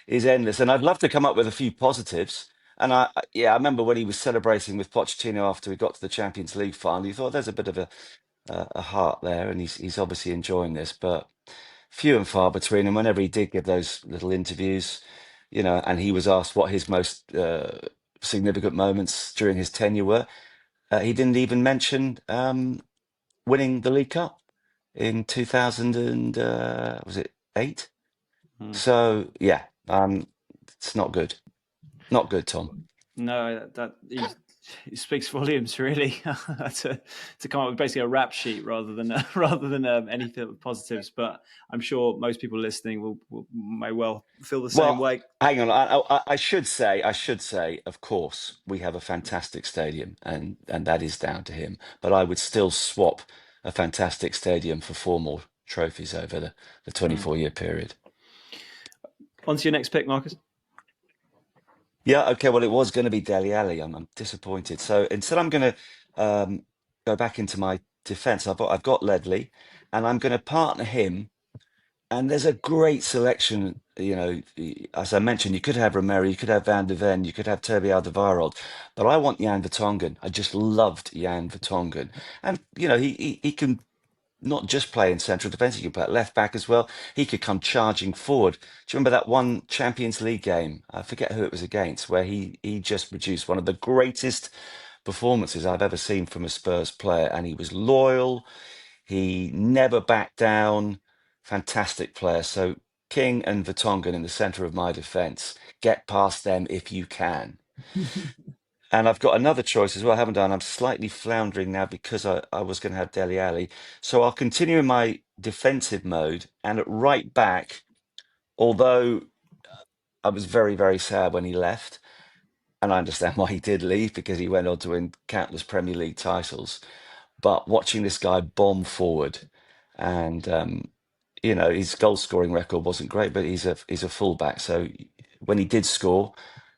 endless. And I'd love to come up with a few positives. And I remember when he was celebrating with Pochettino after we got to the Champions League final. You thought there's a bit of a heart there, and he's obviously enjoying this, but few and far between. And whenever he did give those little interviews, and he was asked what his most significant moments during his tenure were, he didn't even mention winning the League Cup in 2000 and was it 8? So yeah, it's not good. Not good, Tom. No, that it speaks volumes, really, to come up with basically a rap sheet rather than anything with positives. But I'm sure most people listening may well feel the same way. Hang on, I should say, of course, we have a fantastic stadium, and that is down to him. But I would still swap a fantastic stadium for 4 more trophies over the 24-year period. On to your next pick, Marcus. Yeah, okay. Well, it was going to be Dele Alli. I'm disappointed. So instead, I'm going to go back into my defence. I've got Ledley, and I'm going to partner him. And there's a great selection. As I mentioned, you could have Romero, you could have Van de Ven, you could have Toby Alderweireld, but I want Jan Vertonghen. I just loved Jan Vertonghen, and he can not just play in central defence, he can play at left back as well. He could come charging forward. Do you remember that one Champions League game? I forget who it was against, where he just produced one of the greatest performances I've ever seen from a Spurs player. And he was loyal. He never backed down. Fantastic player. So King and Vertonghen in the centre of my defence. Get past them if you can. And I've got another choice as well, haven't I? And I'm slightly floundering now because I was going to have Dele Alli. So I'll continue in my defensive mode. And at right back, although I was very, very sad when he left, and I understand why he did leave because he went on to win countless Premier League titles. But watching this guy bomb forward, and his goal scoring record wasn't great, but he's a fullback. So when he did score,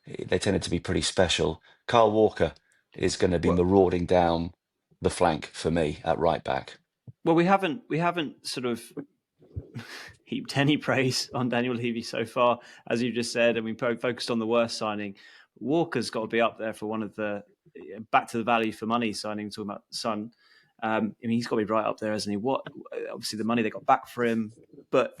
they tended to be pretty special. Kyle Walker is going to be marauding down the flank for me at right back. Well, we haven't sort of heaped any praise on Daniel Levy so far, as you just said, and we focused on the worst signing. Walker's got to be up there for one of the back to the value for money signing. Talking about Son, he's got to be right up there, hasn't he? Obviously the money they got back for him, but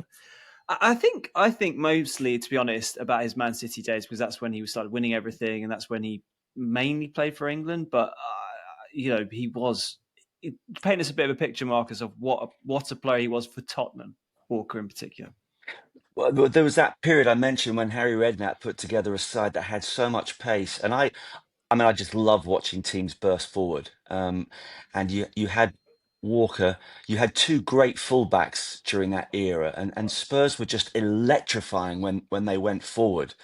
I think mostly, to be honest, about his Man City days, because that's when he started winning everything, and that's when he mainly played for England. But he was paint us a bit of a picture, Marcus, of what a player he was for Tottenham. Walker in particular. Well, there was that period I mentioned when Harry Redknapp put together a side that had so much pace, and I just love watching teams burst forward. And you had Walker, you had 2 great fullbacks during that era, and Spurs were just electrifying when they went forward.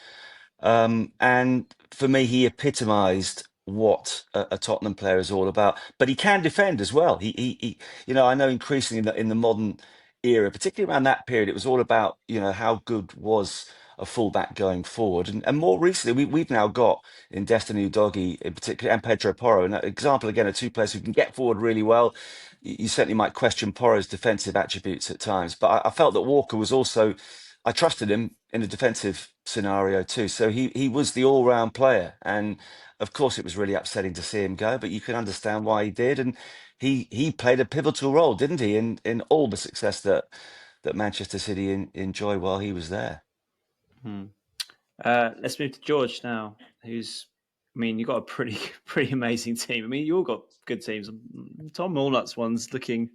And for me, he epitomised what a Tottenham player is all about. But he can defend as well. He I know increasingly in the modern era, particularly around that period, it was all about how good was a fullback going forward. And more recently, we've now got in Destiny Udogie in particular, and Pedro Porro, an example again of 2 players who can get forward really well. You certainly might question Porro's defensive attributes at times, but I felt that Walker was also, I trusted him in a defensive scenario too. So he was the all-round player. And of course, it was really upsetting to see him go, but you can understand why he did. And he played a pivotal role, didn't he, in all the success that Manchester City enjoyed while he was there. Let's move to George now, who's I mean, you've got a pretty amazing team. I mean, you all got good teams. Tom Allnutt's one's looking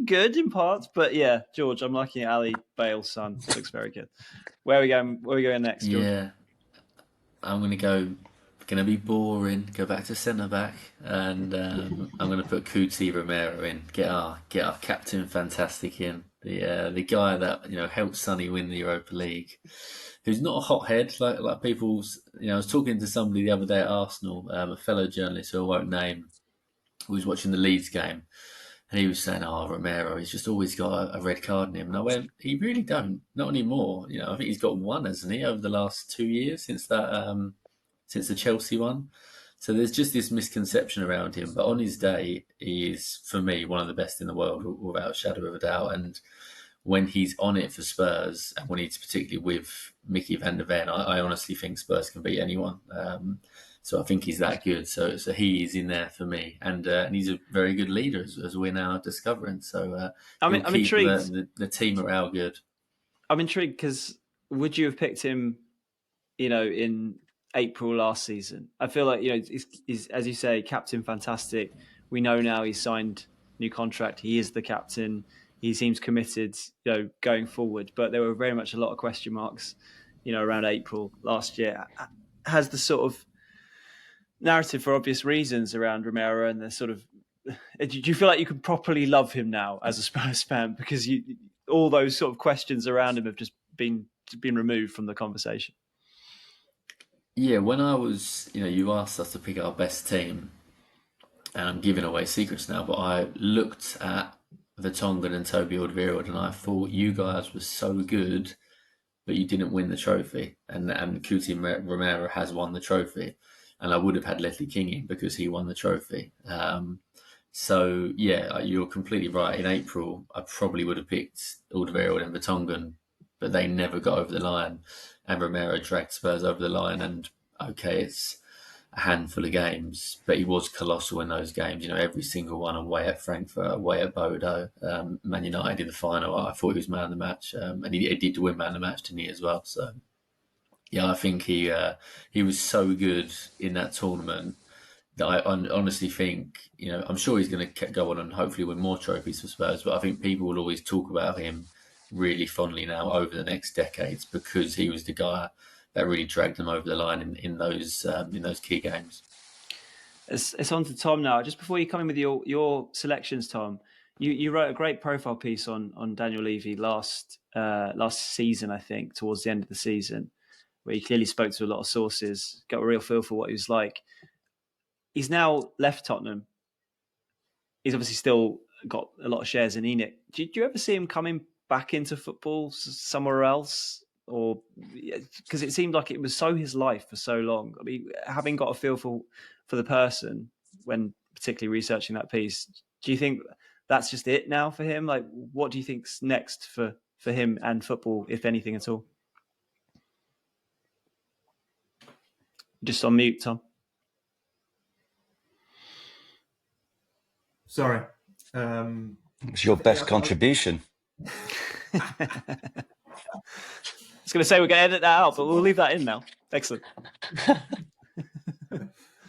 good in parts, but yeah, George, I'm looking at Alli, Bale's son. Looks very good. Where are we going? Where are we going next, George? Yeah, I'm gonna be boring. Go back to centre back, and I'm gonna put Kuti Romero in. Get our captain fantastic in. The guy that helped Sonny win the Europa League, who's not a hothead like people's. I was talking to somebody the other day at Arsenal, a fellow journalist who I won't name, who was watching the Leeds game, and he was saying, "Oh, Romero, he's just always got a red card in him." And I went, "He really don't, not anymore. I think he's got one, hasn't he, over the last 2 years since the Chelsea one." So there's just this misconception around him. But on his day, he is, for me, one of the best in the world, without a shadow of a doubt. And when he's on it for Spurs, and when he's particularly with Mickey van der Ven, I honestly think Spurs can beat anyone. So I think he's that good. So he is in there for me, and he's a very good leader, as we're now discovering. So I'm intrigued. The team morale good. I'm intrigued because would you have picked him, in April last season? I feel like he's, as you say, captain fantastic. We know now he's signed new contract. He is the captain. He seems committed, going forward. But there were very much a lot of question marks, around April last year. Has the sort of narrative, for obvious reasons, around Romero and the sort of, do you feel like you can properly love him now as a Spurs fan because all those sort of questions around him have just been removed from the conversation? Yeah, when I was, you asked us to pick our best team, and I'm giving away secrets now, but I looked at Vertonghen and Toby Alderweireld, and I thought you guys were so good, but you didn't win the trophy. And Kuti Romero has won the trophy, and I would have had Leslie King in because he won the trophy. So yeah, you're completely right. In April, I probably would have picked Alderweireld and Vertonghen, but they never got over the line. And Romero dragged Spurs over the line. And okay, it's a handful of games, but he was colossal in those games. Every single one, away at Frankfurt, away at Bodo, Man United in the final. I thought he was man of the match, and he did win man of the match, didn't he, as well? So yeah, I think he was so good in that tournament that I honestly think, I'm sure he's going to go on and hopefully win more trophies for Spurs, but I think people will always talk about him really fondly now over the next decades because he was the guy that really dragged them over the line in those key games. It's on to Tom now. Just before you come in with your selections, Tom, you wrote a great profile piece on Daniel Levy last season, I think, towards the end of the season, where he clearly spoke to a lot of sources, got a real feel for what he was like. He's now left Tottenham. He's obviously still got a lot of shares in Enoch. Do you ever see him coming back into football somewhere else? Or because it seemed like it was so his life for so long. I mean, having got a feel for the person when particularly researching that piece, do you think that's just it now for him? Like, what do you think's next for him and football, if anything at all? Just on mute, Tom. Sorry. It's your best contribution. I was going to say we're going to edit that out, but we'll leave that in now. Excellent. I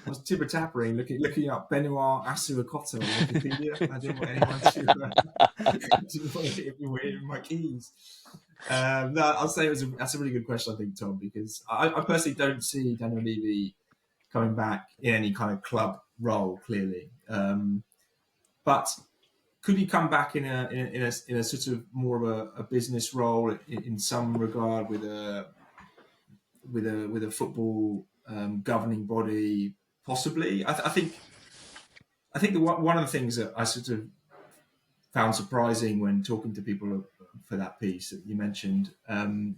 was tibber-tappering, looking up Benoit Assou-Ekotto on Wikipedia. I didn't want anyone to hit me in my keys. No, I'll say that's a really good question, I think, Tom, because I personally don't see Daniel Levy coming back in any kind of club role, clearly. But could he come back in a sort of more of a business role in some regard with a football governing body? Possibly. I think one of the things that I sort of found surprising when talking to people for that piece that you mentioned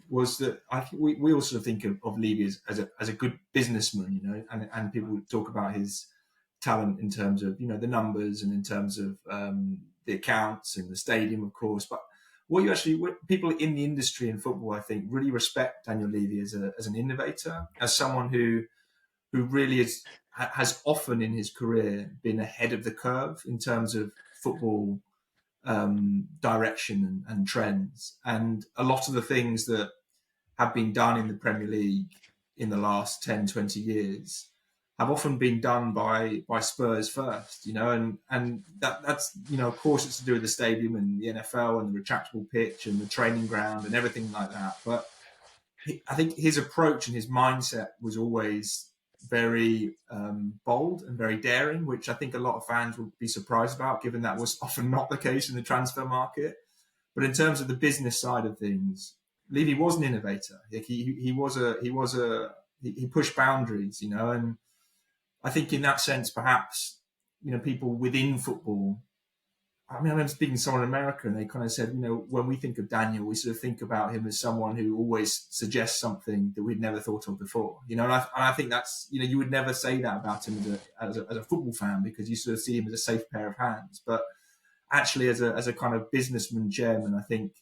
was that I think we all sort of think of Levy as a good businessman, and people talk about his talent in terms of the numbers and in terms of the accounts and the stadium, of course. But what people in the industry in football, I think, really respect Daniel Levy as an innovator, as someone who really has often in his career been ahead of the curve in terms of football direction and trends. And a lot of the things that have been done in the Premier League in the last 10, 20 years have often been done by Spurs first, and that's, of course it's to do with the stadium and the NFL and the retractable pitch and the training ground and everything like that. But I think his approach and his mindset was always very bold and very daring, which I think a lot of fans would be surprised about, given that was often not the case in the transfer market. But in terms of the business side of things, Levy was an innovator. He pushed boundaries, and I think in that sense, perhaps, people within football, I remember speaking to someone in America and they kind of said, when we think of Daniel, we sort of think about him as someone who always suggests something that we'd never thought of before, and I think that's, you would never say that about him as a football fan, because you sort of see him as a safe pair of hands. But actually, as a kind of businessman chairman, I think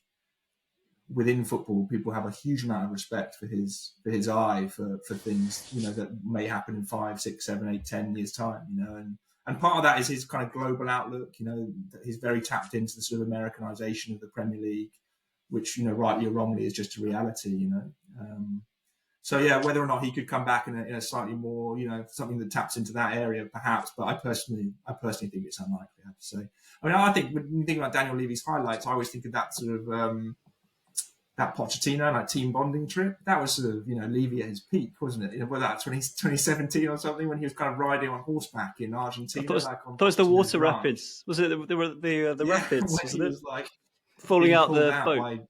within football, people have a huge amount of respect for his eye for things, that may happen in 5, 6, 7, 8, 10 years time, and part of that is his kind of global outlook. He's very tapped into the sort of Americanization of the Premier League, which, rightly or wrongly, is just a reality. So yeah, whether or not he could come back in a slightly more, something that taps into that area, perhaps. But I personally think it's unlikely, I have to say. I think when you think about Daniel Levy's highlights, I always think of that sort of that Pochettino, like team bonding trip. That was sort of, Levy at his peak, wasn't it? Whether that's 2017 or something, when he was kind of riding on horseback in Argentina. I thought it was the water rapids. Was it the rapids? Wasn't he it? Was like falling out the boat by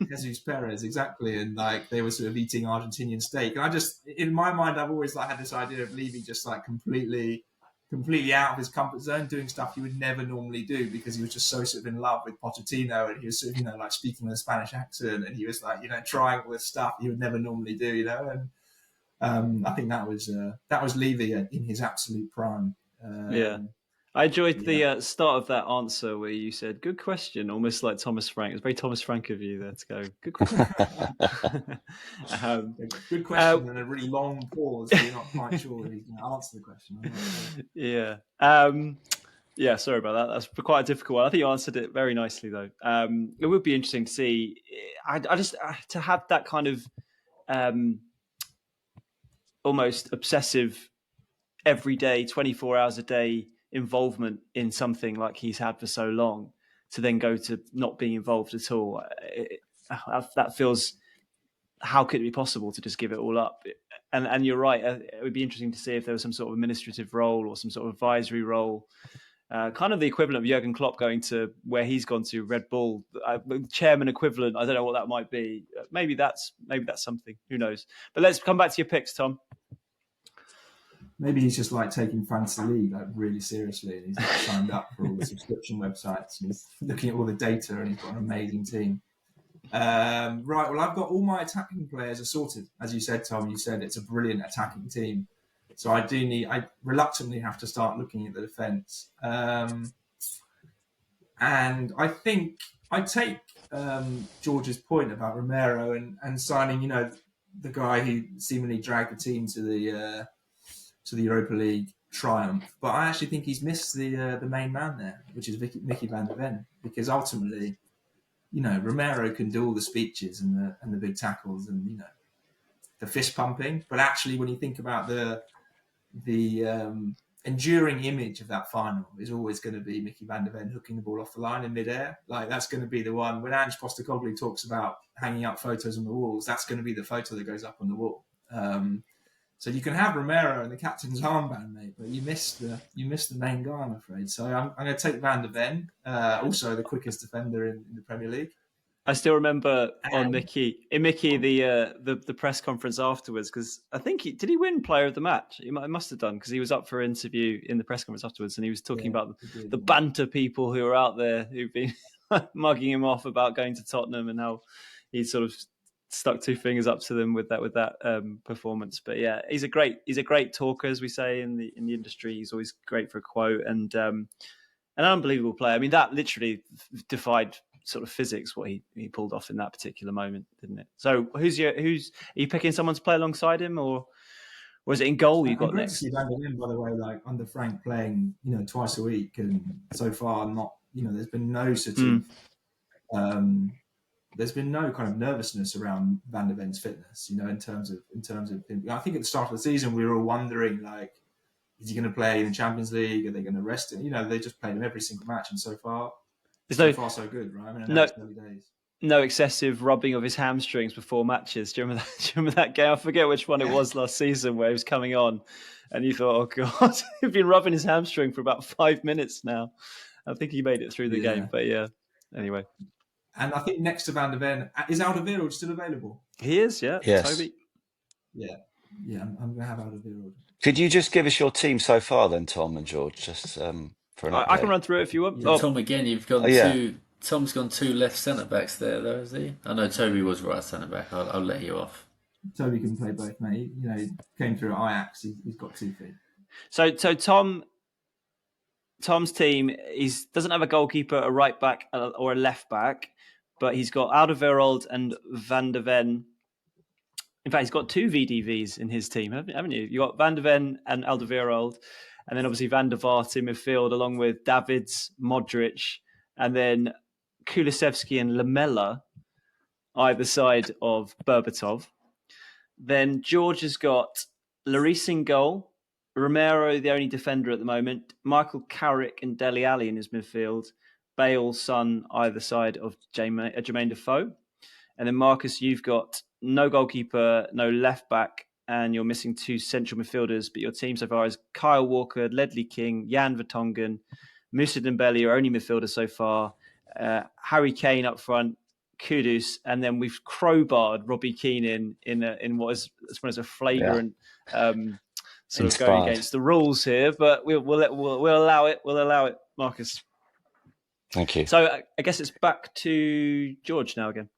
Jesus Perez, exactly, and like they were sort of eating Argentinian steak. And I just, in my mind, I've always had this idea of Levy just like completely out of his comfort zone, doing stuff he would never normally do, because he was just so sort of in love with Pochettino, and he was sort of, like speaking with a Spanish accent, and he was like, trying all this stuff he would never normally do, and I think that was Levy in his absolute prime. I enjoyed the start of that answer where you said, "Good question," almost like Thomas Frank. It was very Thomas Frank of you there to go, "Good question." Good question, and a really long pause. So you're not quite sure whether he's going to answer the question. Yeah. Sorry about that. That's quite a difficult one. I think you answered it very nicely, though. It would be interesting to see. I just to have that kind of almost obsessive, every day, 24 hours a day involvement in something like he's had for so long, to then go to not being involved at all. That feels, how could it be possible to just give it all up? And you're right, it would be interesting to see if there was some sort of administrative role or some sort of advisory role, kind of the equivalent of Jurgen Klopp going to where he's gone to, Red Bull, chairman equivalent. I don't know what that might be. Maybe that's something, who knows? But let's come back to your picks, Tom. Maybe he's just like taking Fantasy League like really seriously, and he's like signed up for all the subscription websites, and he's looking at all the data, and he's got an amazing team. Right, well, I've got all my attacking players are sorted. As you said, Tom, you said it's a brilliant attacking team. So I reluctantly have to start looking at the defence. And I think I take George's point about Romero and signing, the guy who seemingly dragged the team to the Europa League triumph. But I actually think he's missed the main man there, which is Mickey van der Ven, because ultimately, Romero can do all the speeches and the big tackles and the fist pumping. But actually, when you think about the enduring image of that final, is always going to be Mickey van der Ven hooking the ball off the line in midair. Like, that's going to be the one. When Ange Postecoglou talks about hanging up photos on the walls, that's going to be the photo that goes up on the wall. So you can have Romero and the captain's armband, mate, but you missed the main guy, I'm afraid. So I'm going to take Van der Ven, also the quickest defender in the Premier League. I still remember on Mickey the press conference afterwards, because I think did he win Player of the Match? He must have done, because he was up for interview in the press conference afterwards, and he was talking about the banter people who are out there who've been mugging him off about going to Tottenham, and how he sort of stuck two fingers up to them with that performance. But yeah, he's a great talker, as we say in the industry. He's always great for a quote, and an unbelievable player. I mean, that literally defied sort of physics, what he pulled off in that particular moment, didn't it? So are you picking someone to play alongside him, or was it in goal you got next? To see Van der Ven, by the way, like under Frank, playing twice a week, and so far not there's been no sort of there's been no kind of nervousness around Van de Ven's fitness, in terms of him. I think at the start of the season we were all wondering, like, is he going to play in the Champions League? Are they going to rest him? They just played him every single match, and so far so good, right? I mean, I know it's early days. No excessive rubbing of his hamstrings before matches. Do you remember that game? I forget which one it was last season where he was coming on, and you thought, "Oh God, he's been rubbing his hamstring for about 5 minutes now." I think he made it through the game, but yeah. Anyway, and I think next to Van de Ven is Alderweireld still available? He is, yeah. Yes. Toby. Yeah. I'm going to have Alderweireld. Could you just give us your team so far then, Tom and George, just for an update? I can run through it if you want. Yeah. Tom, again, you've got two. Tom's gone 2 left centre backs there, though, is he? I know Toby was right centre back. I'll let you off. Toby can play both, mate. He came through Ajax. He's got 2 feet. So Tom's team doesn't have a goalkeeper, a right back, or a left back, but he's got Alderweireld and Van de Ven. In fact, he's got 2 VDVs in his team, haven't you? You got Van de Ven and Alderweireld, and then obviously Van der Vaart in midfield, along with Davids, Modric, and then Kulusevski and Lamela either side of Berbatov. Then George has got Lloris in goal, Romero the only defender at the moment, Michael Carrick and Dele Alli in his midfield, Bale, Son either side of Jermaine Defoe. And then Marcus, you've got no goalkeeper, no left back, and you're missing 2 central midfielders, but your team so far is Kyle Walker, Ledley King, Jan Vertonghen, Moussa Dembele, your only midfielder so far, Harry Kane up front, Kudus, and then we've crowbarred Robbie Keane in what is a flagrant sort of going against the rules here, but we'll allow it. We'll allow it, Marcus. Thank you. So I guess it's back to George now again.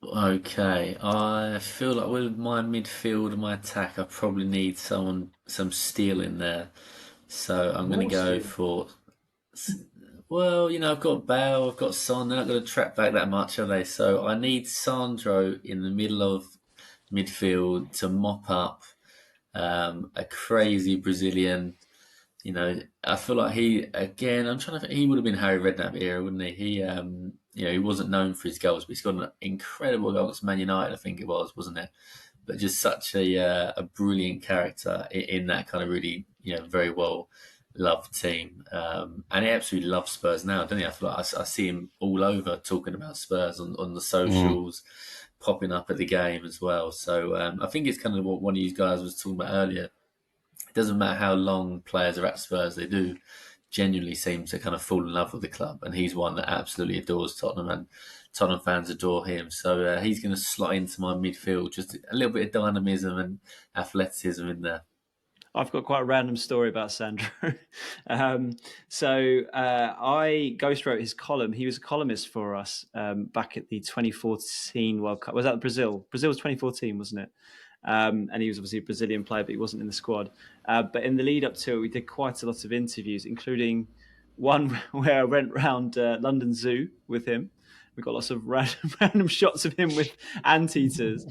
Okay, I feel like with my midfield and my attack, I probably need some steel in there. So I'm going to go for. Well, I've got Bale, I've got Son. They're not going to track back that much, are they? So I need Sandro in the middle of midfield to mop up a crazy Brazilian. I feel like he would have been Harry Redknapp era, wouldn't he? He wasn't known for his goals, but he's got an incredible goal against Man United, I think it was, wasn't it? But just such a brilliant character in that kind of really, very well loved team. And he absolutely loves Spurs now, doesn't he? I feel like I see him all over talking about Spurs on the socials, popping up at the game as well. So I think it's kind of what one of you guys was talking about earlier. It doesn't matter how long players are at Spurs, they do genuinely seem to kind of fall in love with the club. And he's one that absolutely adores Tottenham, and Tottenham fans adore him. So he's going to slot into my midfield, just a little bit of dynamism and athleticism in there. I've got quite a random story about Sandro. I ghostwrote his column. He was a columnist for us back at the 2014 World Cup. Was that Brazil? Brazil was 2014, wasn't it? And he was obviously a Brazilian player, but he wasn't in the squad. But in the lead up to it, we did quite a lot of interviews, including one where I went round London Zoo with him. We got lots of random shots of him with anteaters.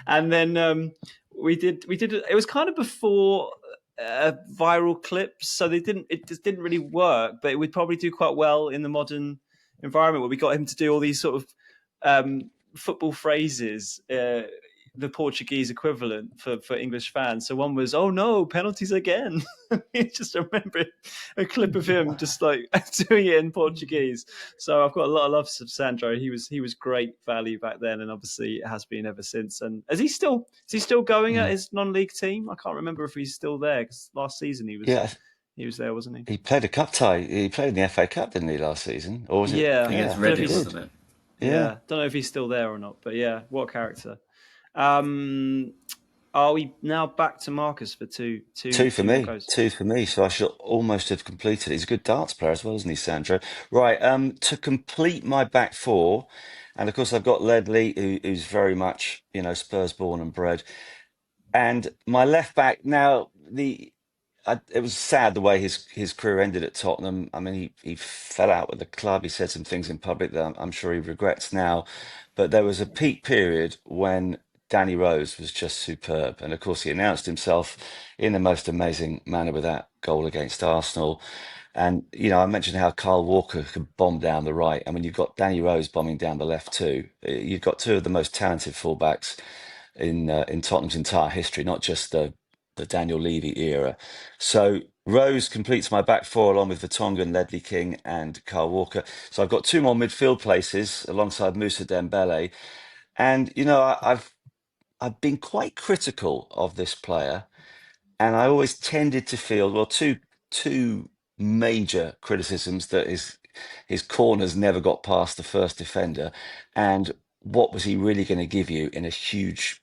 And then we did. It was kind of before viral clips, so it just didn't really work. But it would probably do quite well in the modern environment, where we got him to do all these sort of football phrases. The Portuguese equivalent for English fans. So one was, "Oh no, penalties again." I just remember a clip of him just like doing it in Portuguese. So I've got a lot of love for Sandro. He was great value back then, and obviously it has been ever since. And is he still going at his non-league team? I can't remember if he's still there, because last season he was there, wasn't he? He played a cup tie. He played in the FA Cup, didn't he, last season? Or was it? I think it's Reading, wasn't it? Yeah, don't know if he's still there or not, but yeah, what a character. Are we now back to Marcus for two for me? Two for me. So I should almost have completed it. He's a good darts player as well, isn't he, Sandro? Right. To complete my back four, and of course I've got Ledley, who's very much Spurs born and bred, and my left back. Now it was sad the way his career ended at Tottenham. I mean, he fell out with the club. He said some things in public that I'm sure he regrets now. But there was a peak period when Danny Rose was just superb. And of course, he announced himself in the most amazing manner with that goal against Arsenal. And, I mentioned how Kyle Walker could bomb down the right. I mean, you've got Danny Rose bombing down the left too. You've got two of the most talented fullbacks in Tottenham's entire history, not just the Daniel Levy era. So Rose completes my back four along with Vertonghen, Ledley King, and Kyle Walker. So I've got two more midfield places alongside Moussa Dembele. And I've been quite critical of this player, and I always tended to feel, well, two major criticisms, that his corners never got past the first defender, and what was he really going to give you in a huge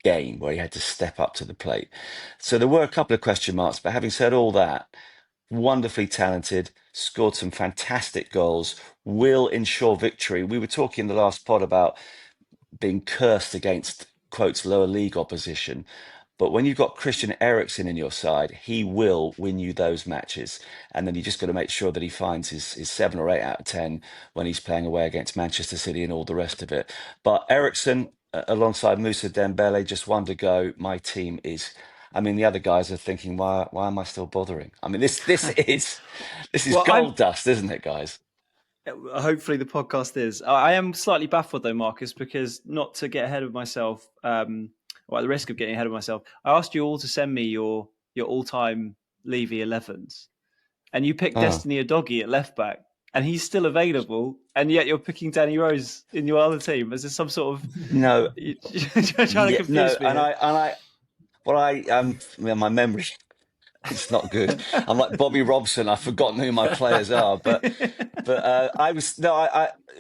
game where he had to step up to the plate. So there were a couple of question marks, but having said all that, wonderfully talented, scored some fantastic goals, will ensure victory. We were talking in the last pod about being cursed against, quotes, lower league opposition. But when you've got Christian Eriksen in your side, he will win you those matches. And then you just got to make sure that he finds his 7 or 8 out of 10 when he's playing away against Manchester City and all the rest of it. But Eriksen, alongside Moussa Dembele, just one to go. My team is... I mean, the other guys are thinking, why am I still bothering? I mean, this is Well, gold dust, isn't it, guys? Hopefully the podcast is. I am slightly baffled though, Marcus, because not to get ahead of myself, or at the risk of getting ahead of myself, I asked you all to send me your all-time Levy 11s, and you picked Destiny Udogie at left back, and he's still available, and yet you're picking Danny Rose in your other team. Is there some sort of no? trying to confuse me? My memory, it's not good. I'm like Bobby Robson. I've forgotten who my players are, but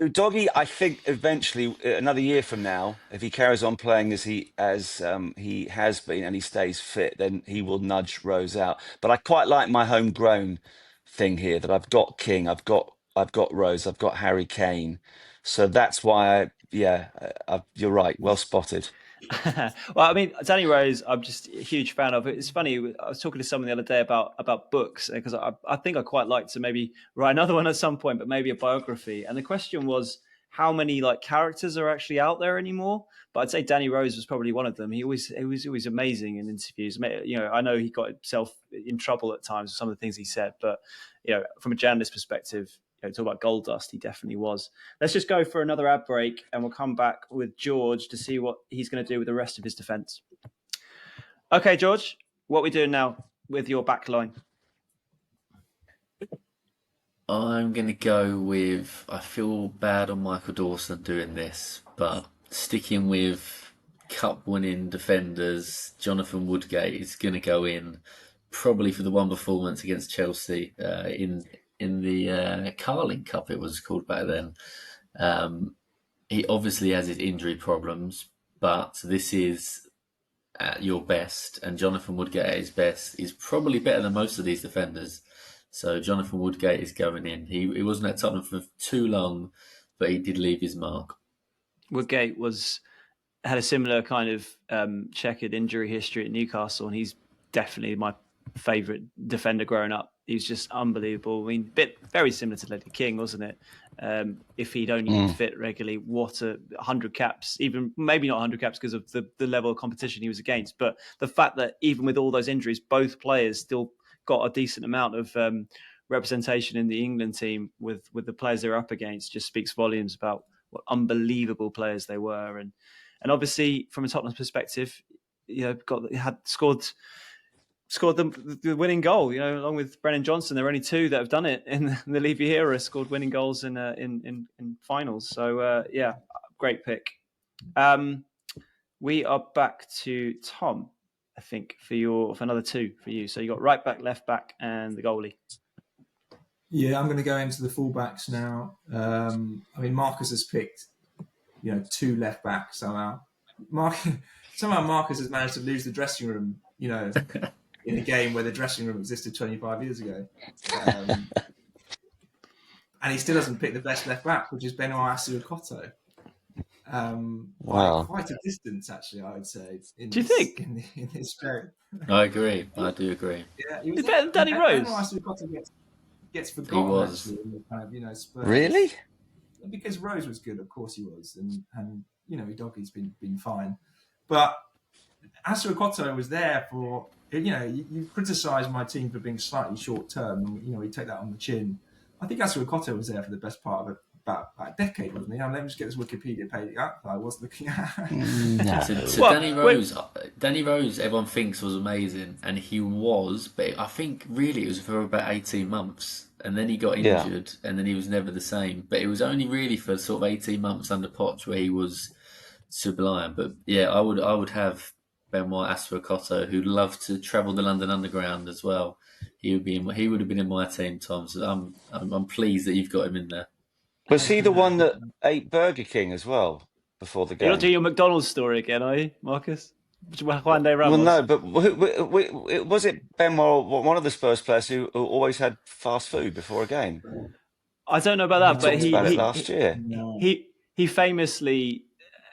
Udogie, I think eventually, another year from now, if he carries on playing as he has been and he stays fit, then he will nudge Rose out. But I quite like my homegrown thing here, that I've got King, I've got Rose, I've got Harry Kane. So that's why you're right. Well spotted. Well, I mean, Danny Rose, I'm just a huge fan of. It's funny, I was talking to someone the other day about books, because I think I quite like to maybe write another one at some point, but maybe a biography. And the question was, how many characters are actually out there anymore? But I'd say Danny Rose was probably one of them. He was always amazing in interviews. I know he got himself in trouble at times with some of the things he said, but from a journalist perspective, talk about gold dust, he definitely was. Let's just go for another ad break, and we'll come back with George to see what he's going to do with the rest of his defence. Okay, George, what are we doing now with your back line? I'm going to go with, I feel bad on Michael Dawson doing this, but sticking with cup-winning defenders, Jonathan Woodgate is going to go in probably for the one performance against Chelsea in the Carling Cup, it was called back then. He obviously has his injury problems, but this is at your best, and Jonathan Woodgate at his best is probably better than most of these defenders. So Jonathan Woodgate is going in. He wasn't at Tottenham for too long, but he did leave his mark. Woodgate had a similar kind of checkered injury history at Newcastle, and he's definitely my favourite defender growing up. He was just unbelievable. I mean, very similar to Ledley King, wasn't it? If he'd only been fit regularly, what 100 caps, even maybe not 100 caps because of the level of competition he was against. But the fact that even with all those injuries, both players still got a decent amount of representation in the England team with the players they're up against just speaks volumes about what unbelievable players they were. And obviously, from a Tottenham perspective, had scored the winning goal. Along with Brennan Johnson, there are only two that have done it in the Levy era, scored winning goals in finals. So great pick. We are back to Tom, I think, for another two for you. So you got right back, left back, and the goalie. Yeah, I'm going to go into the fullbacks now. I mean, Marcus has picked, two left backs somehow. Somehow Marcus has managed to lose the dressing room, in a game where the dressing room existed 25 years ago. And he still hasn't picked the best left back, which is Benoit Assou-Ekotto. Wow. Quite a distance, actually, I would say. Do you think? In this game. I agree. I do agree. Yeah, he's better than Danny Rose. Benoit Assou-Ekotto gets forgotten, He was. actually, in the kind of, Spurs. Really? Because Rose was good, of course he was, and Udogie's been fine. But Assou-Ekotto was there for you criticise my team for being slightly short term. We take that on the chin. I think Assou-Ekotto was there for the best part of about a decade, wasn't he? Let me just get this Wikipedia page up that I was looking at. No. So Danny Rose, everyone thinks was amazing, and he was, but I think really it was for about 18 months, and then he got injured, and then he was never the same. But it was only really for sort of 18 months under Poch where he was sublime. But yeah, I would have Benoit Assou-Ekotto, who loved to travel the London Underground as well. He would have been in my team, Tom. So I'm pleased that you've got him in there. Was he the one that ate Burger King as well before the game? You're not doing your McDonald's story again, are you, Marcus? Juan de Well, Ramos. no, but was it Benoit, one of the Spurs players who always had fast food before a game? I don't know about that, but talked about it last year. He famously,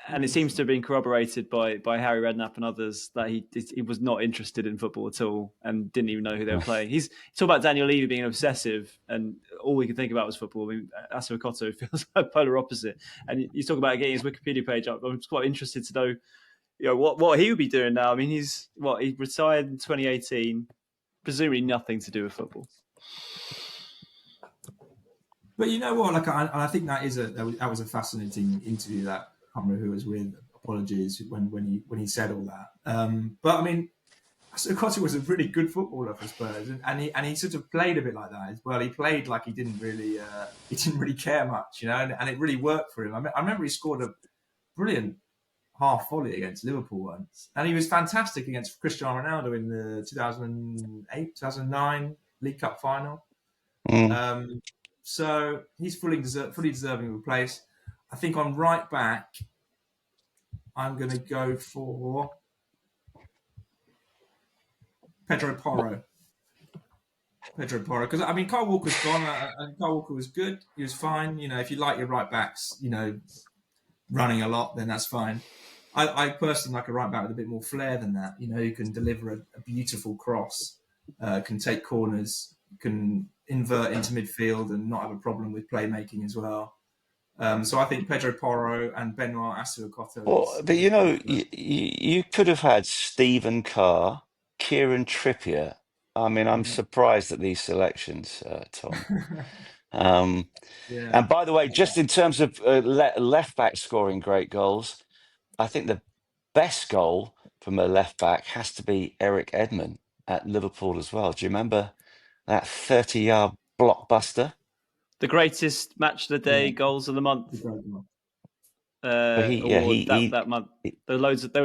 and it seems to have been corroborated by Harry Redknapp and others, that he was not interested in football at all and didn't even know who they were playing. He's talking about Daniel Levy being obsessive, and all we could think about was football. I mean, Assou-Ekotto feels like polar opposite. And you talk about getting his Wikipedia page up. I'm quite interested to know, what he would be doing now. I mean, he retired in 2018, presumably nothing to do with football. But you know what? I think that was a fascinating interview. That I can't remember who was with. Apologies when he said all that. But I mean, Assou-Ekotto was a really good footballer for Spurs, and he sort of played a bit like that as well. He played like he didn't really care much, and it really worked for him. I remember he scored a brilliant half volley against Liverpool once, and he was fantastic against Cristiano Ronaldo in the 2008-2009 League Cup final. So he's fully deserving of a place. I think on right back, I'm going to go for Pedro Porro. Because I mean, Kyle Walker's gone. Kyle Walker was good. He was fine. If you like your right backs, running a lot, then that's fine. I personally like a right back with a bit more flair than that. Who can deliver a beautiful cross, can take corners, can invert into midfield and not have a problem with playmaking as well. So I think Pedro Porro and Benoit Assou-Ekotto. Well, but you could have had Stephen Carr, Kieran Trippier. I mean, I'm surprised at these selections, Tom. And by the way, just in terms of left back scoring great goals, I think the best goal from a left back has to be Eric Edmond at Liverpool as well. Do you remember that 30-yard blockbuster? The greatest match of the day, goals of the month. That month. There were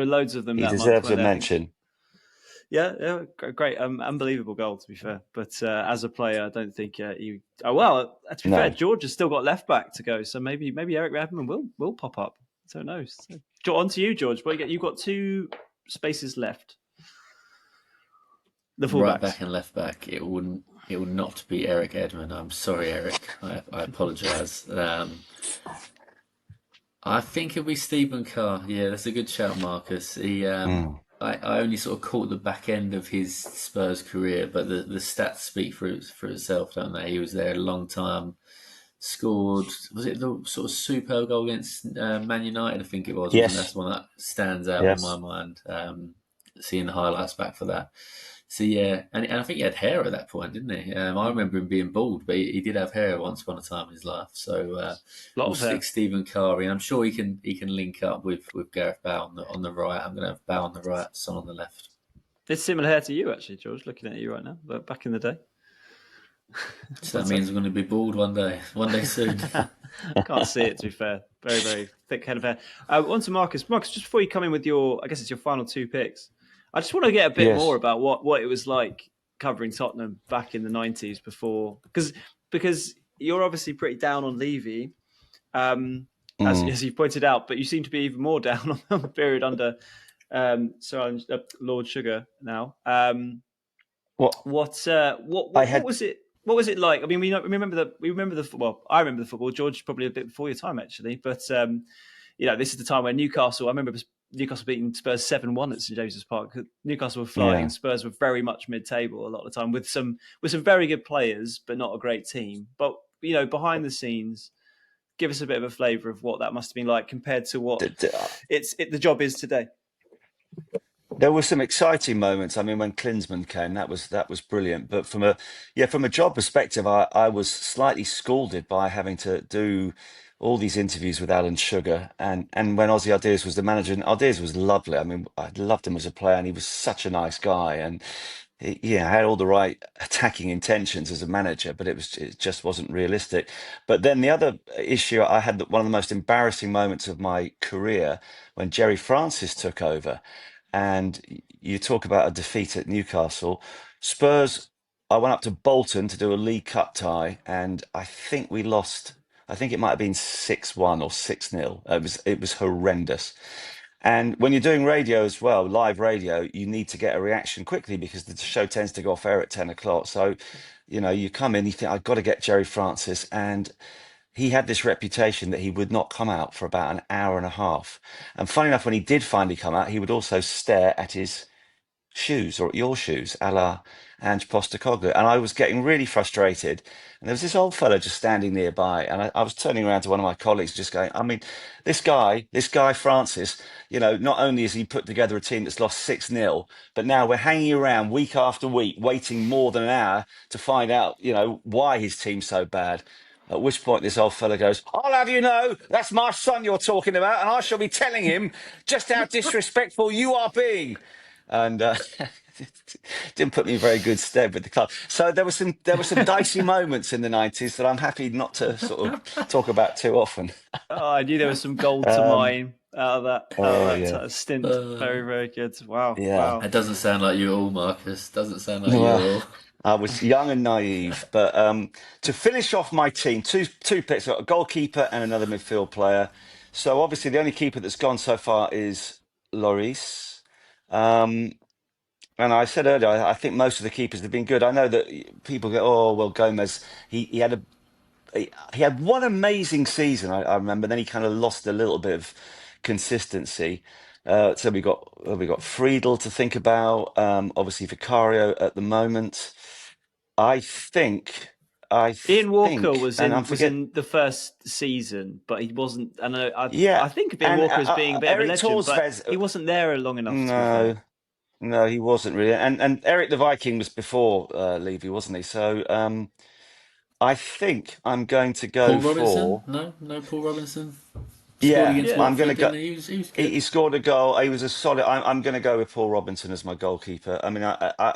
loads of them. He that deserves month, a mention. Yeah, great, unbelievable goal to be fair. But as a player, I don't think he. Oh well, to be fair, George has still got left back to go, so maybe Eric Redmond will pop up. So who knows? So, on to you, George. What you get? You've got 2 spaces left. The fullbacks. Right back and left back. It will not be Eric Edmond. I'm sorry, Eric. I apologise. I think it'll be Stephen Carr. Yeah, that's a good shout, Marcus. He. I only sort of caught the back end of his Spurs career, but the stats speak for itself, don't they? He was there a long time. Scored, was it the sort of super goal against Man United? I think it was. Yes. That's one that stands out in my mind. Seeing the highlights back for that. So yeah, and I think he had hair at that point, didn't he? I remember him being bald, but he did have hair once upon a time in his life. So we'll stick Stephen Carr in. I'm sure he can link up with Gareth Bale on the right. I'm going to have Bale on the right, Son on the left. It's similar hair to you, actually, George. Looking at you right now, but back in the day. So that means I'm going to be bald one day soon. Can't see it, to be fair. Very, very thick head of hair. On to Marcus. Marcus, just before you come in with I guess it's your final 2 picks. I just want to get a bit more about what it was like covering Tottenham back in the 90s before, because you're obviously pretty down on Levy, as you pointed out, but you seem to be even more down on the period under Lord Sugar now. What was it? What was it like? I mean, I remember the football. George, probably a bit before your time, actually. But this is the time when Newcastle. I remember Newcastle beating Spurs 7-1 at St James's Park. Newcastle were flying, and Spurs were very much mid-table a lot of the time with some very good players, but not a great team. But behind the scenes, give us a bit of a flavour of what that must have been like compared to what the job is today. There were some exciting moments. I mean, when Klinsmann came, that was brilliant. But from a job perspective, I was slightly scalded by having to do all these interviews with Alan Sugar, and when Ozzy Ardiles was the manager, and Ardiles was lovely. I mean, I loved him as a player, and he was such a nice guy, and had all the right attacking intentions as a manager, but it just wasn't realistic. But then the other issue I had, one of the most embarrassing moments of my career, when Jerry Francis took over. And you talk about a defeat at Newcastle. Spurs, I went up to Bolton to do a League Cup tie, and I think we lost. I think it might have been 6-1 or 6-0. It was horrendous. And when you're doing radio as well, live radio, you need to get a reaction quickly because the show tends to go off air at 10 o'clock. So, you come in, you think, I've got to get Jerry Francis. And he had this reputation that he would not come out for about an hour and a half. And funny enough, when he did finally come out, he would also stare at his shoes, or at your shoes, a la Ange Postecoglou. And I was getting really frustrated. And there was this old fella just standing nearby. And I was turning around to one of my colleagues, just going, I mean, this guy, Francis, not only has he put together a team that's lost 6-0, but now we're hanging around week after week, waiting more than an hour to find out, why his team's so bad. At which point this old fella goes, I'll have you know, that's my son you're talking about, and I shall be telling him just how disrespectful you are being. And didn't put me in very good stead with the club. So there were some dicey moments in the 90s that I'm happy not to sort of talk about too often. Oh, I knew there was some gold to mine out of that stint. Very, very good. Wow. Yeah. Wow. It doesn't sound like you at all, Marcus. Doesn't sound like you at all. I was young and naive, but to finish off my team, two picks, I've got a goalkeeper and another midfield player. So obviously the only keeper that's gone so far is Lloris. And I said earlier, I think most of the keepers have been good. I know that people go, oh, well, Gomes, he had one amazing season, I remember. Then he kind of lost a little bit of consistency. So we got Friedel to think about. Obviously Vicario at the moment. I think Ian Walker was and in the first season, but he wasn't. And yeah, I think of Ian Walker as being a bit of a legend, but he wasn't there long enough. No, he wasn't really. And Eric the Viking was before Levy, wasn't he? So I think I'm going to go Paul Robinson? for No, Paul Robinson. I'm going to go. He was good. He scored a goal. He was a solid. I'm going to go with Paul Robinson as my goalkeeper. I mean, I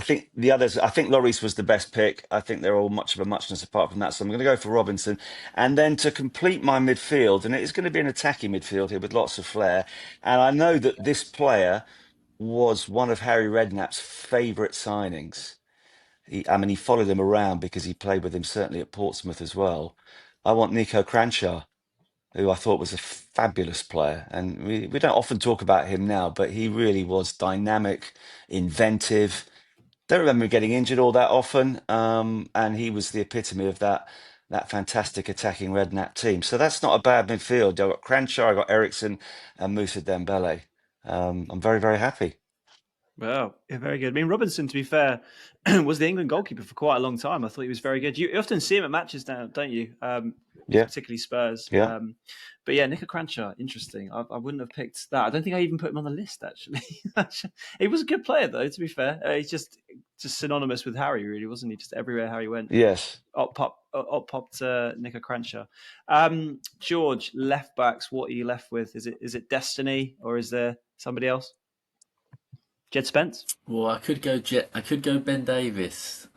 think the others. I think Lloris was the best pick. I think they're all much of a muchness apart from that. So I'm going to go for Robinson. And then to complete my midfield, and it is going to be an attacking midfield here with lots of flair. And I know that this player was one of Harry Redknapp's favourite signings. He followed him around because he played with him certainly at Portsmouth as well. I want Nico Kranjcar, who I thought was a fabulous player. And we don't often talk about him now, but he really was dynamic, inventive. Don't remember him getting injured all that often. And he was the epitome of that fantastic attacking Redknapp team. So that's not a bad midfield. I've got Kranjcar, I've got Eriksson and Moussa Dembele. I'm very, very happy. Wow, yeah, very good. I mean, Robinson, to be fair, was the England goalkeeper for quite a long time. I thought he was very good. You often see him at matches now, don't you? Yeah. Particularly Spurs. Yeah. But yeah, Nico Kranjcar, interesting. I wouldn't have picked that. I don't think I even put him on the list, actually. He was a good player, though, to be fair. He's just synonymous with Harry, really, wasn't he? Just everywhere Harry went. Yes. Up popped Nico Kranjcar. George, left backs, what are you left with? Is it Destiny or is there somebody else? Jed Spence? Well, I could go Ben Davis.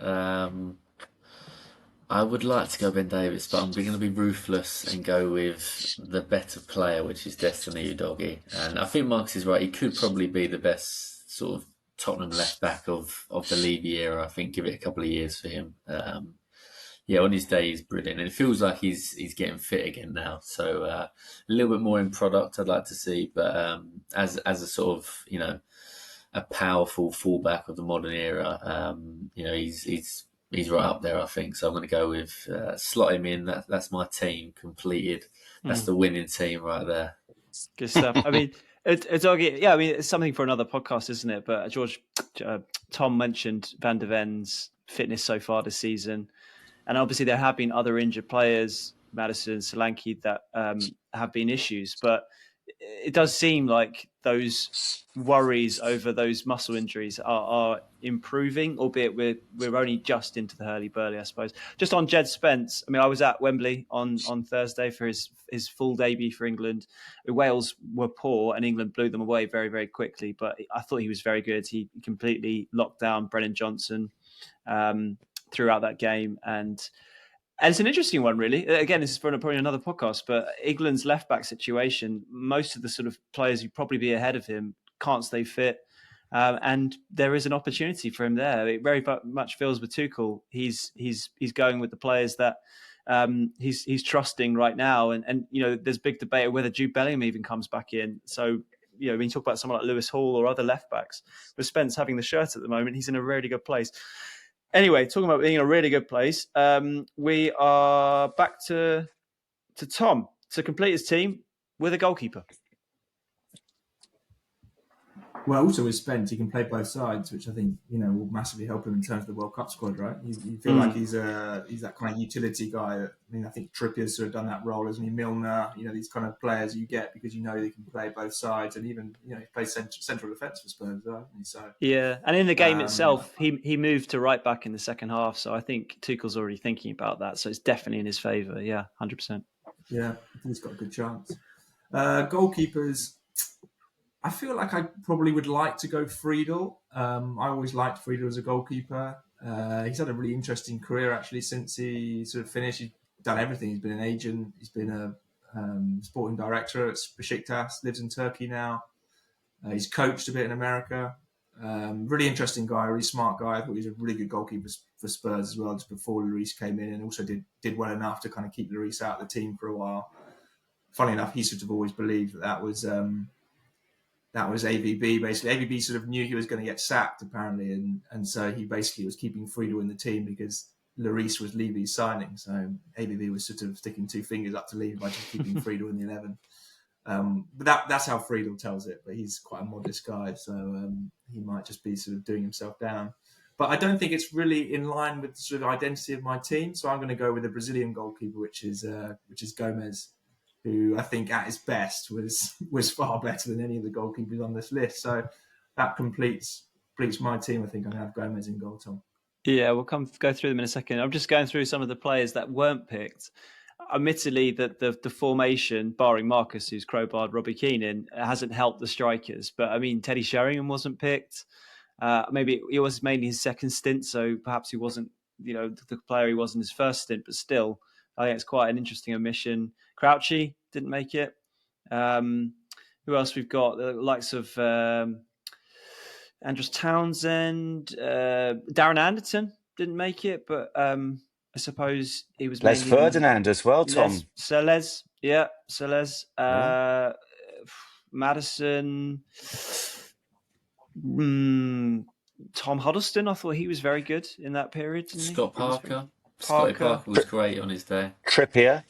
I would like to go Ben Davis, but I'm going to be ruthless and go with the better player, which is Destiny Udogie. And I think Marcus is right. He could probably be the best sort of Tottenham left back of the Levy era. I think give it a couple of years for him. On his day he's brilliant, and it feels like he's getting fit again now. So a little bit more in product I'd like to see, but as a sort of a powerful fullback of the modern era, he's right up there, I think. So I'm going to go with slot him in. That's my team completed. That's the winning team right there. Good stuff. I mean, it's something for another podcast, isn't it? But Tom mentioned Van de Ven's fitness so far this season, and obviously there have been other injured players, Maddison, Solanke, that have been issues. But it does seem like those worries over those muscle injuries are improving, albeit we're only just into the hurly-burly, I suppose. Just on Jed Spence, I mean, I was at Wembley on Thursday for his full debut for England. Wales were poor and England blew them away very, very quickly, but I thought he was very good. He completely locked down Brennan Johnson throughout that game, and it's an interesting one, really. Again, this is for probably another podcast, but England's left-back situation, most of the sort of players who'd probably be ahead of him can't stay fit. And there is an opportunity for him there. It very much feels with Tuchel. He's going with the players that he's trusting right now. And there's big debate of whether Jude Bellingham even comes back in. So, when you talk about someone like Lewis Hall or other left-backs, with Spence having the shirt at the moment, he's in a really good place. Anyway, talking about being in a really good place, we are back to Tom to complete his team with a goalkeeper. Well, also with Spence, he can play both sides, which I think will massively help him in terms of the World Cup squad. Right? You feel like he's that kind of utility guy. I think Trippier's sort of done that role, hasn't he? Milner, these kind of players you get because they can play both sides, and even he plays central defence for Spurs, hasn't he? So yeah, and in the game itself, he moved to right back in the second half. So I think Tuchel's already thinking about that. So it's definitely in his favour. Yeah, 100%. Yeah, I think he's got a good chance. Goalkeepers. I feel like I probably would like to go Friedel. I always liked Friedel as a goalkeeper. He's had a really interesting career, actually, since he sort of finished. He's done everything. He's been an agent. He's been a sporting director at Besiktas, lives in Turkey now. He's coached a bit in America. Really interesting guy, really smart guy. I thought he was a really good goalkeeper for Spurs as well, just before Lloris came in, and also did well enough to kind of keep Lloris out of the team for a while. Funny enough, he sort of always believed that was AVB, basically. AVB sort of knew he was going to get sacked, apparently, and so he basically was keeping Friedel in the team because Lloris was Levy's signing. So AVB was sort of sticking two fingers up to Levy by just keeping Friedel in the 11. But that's how Friedel tells it, but he's quite a modest guy, so he might just be sort of doing himself down. But I don't think it's really in line with the sort of identity of my team, so I'm going to go with a Brazilian goalkeeper, which is Gomes, who I think at his best was far better than any of the goalkeepers on this list. So that completes my team. I think I'm going to have Gomes in goal, Tom. Yeah, we'll go through them in a second. I'm just going through some of the players that weren't picked. Admittedly, the formation, barring Marcus, who's crowbarred Robbie Keane in, hasn't helped the strikers. But I mean, Teddy Sheringham wasn't picked. Maybe it was mainly his second stint, so perhaps he wasn't, the player he was in his first stint. But still, I think it's quite an interesting omission. Crouchy didn't make it. Who else we've got? The likes of Andros Townsend, Darren Anderton didn't make it, but I suppose he was Les Ferdinand as well, Tom. Celez. Madison. Tom Huddleston, I thought he was very good in that period. Scott Parker. Scotty Parker was great on his day. Trippier.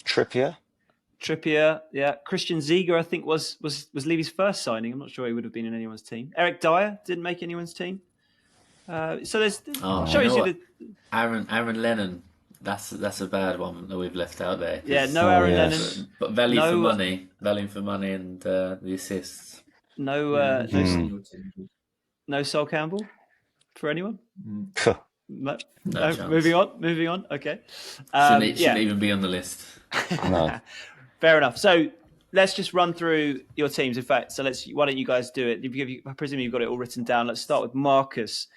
Yeah. Christian Ziege, I think, was Levy's first signing. I'm not sure he would have been in anyone's team. Eric Dyer didn't make anyone's team. So there's Aaron Lennon. That's a bad one that we've left out there. Yeah, no Aaron Lennon. But valuing for money, and the assists. No Sol Campbell for anyone. No. Moving on. Okay. Shouldn't even be on the list. No. Fair enough. So let's just run through your teams. In fact, why don't you guys do it? I presume you've got it all written down. Let's start with Marcus.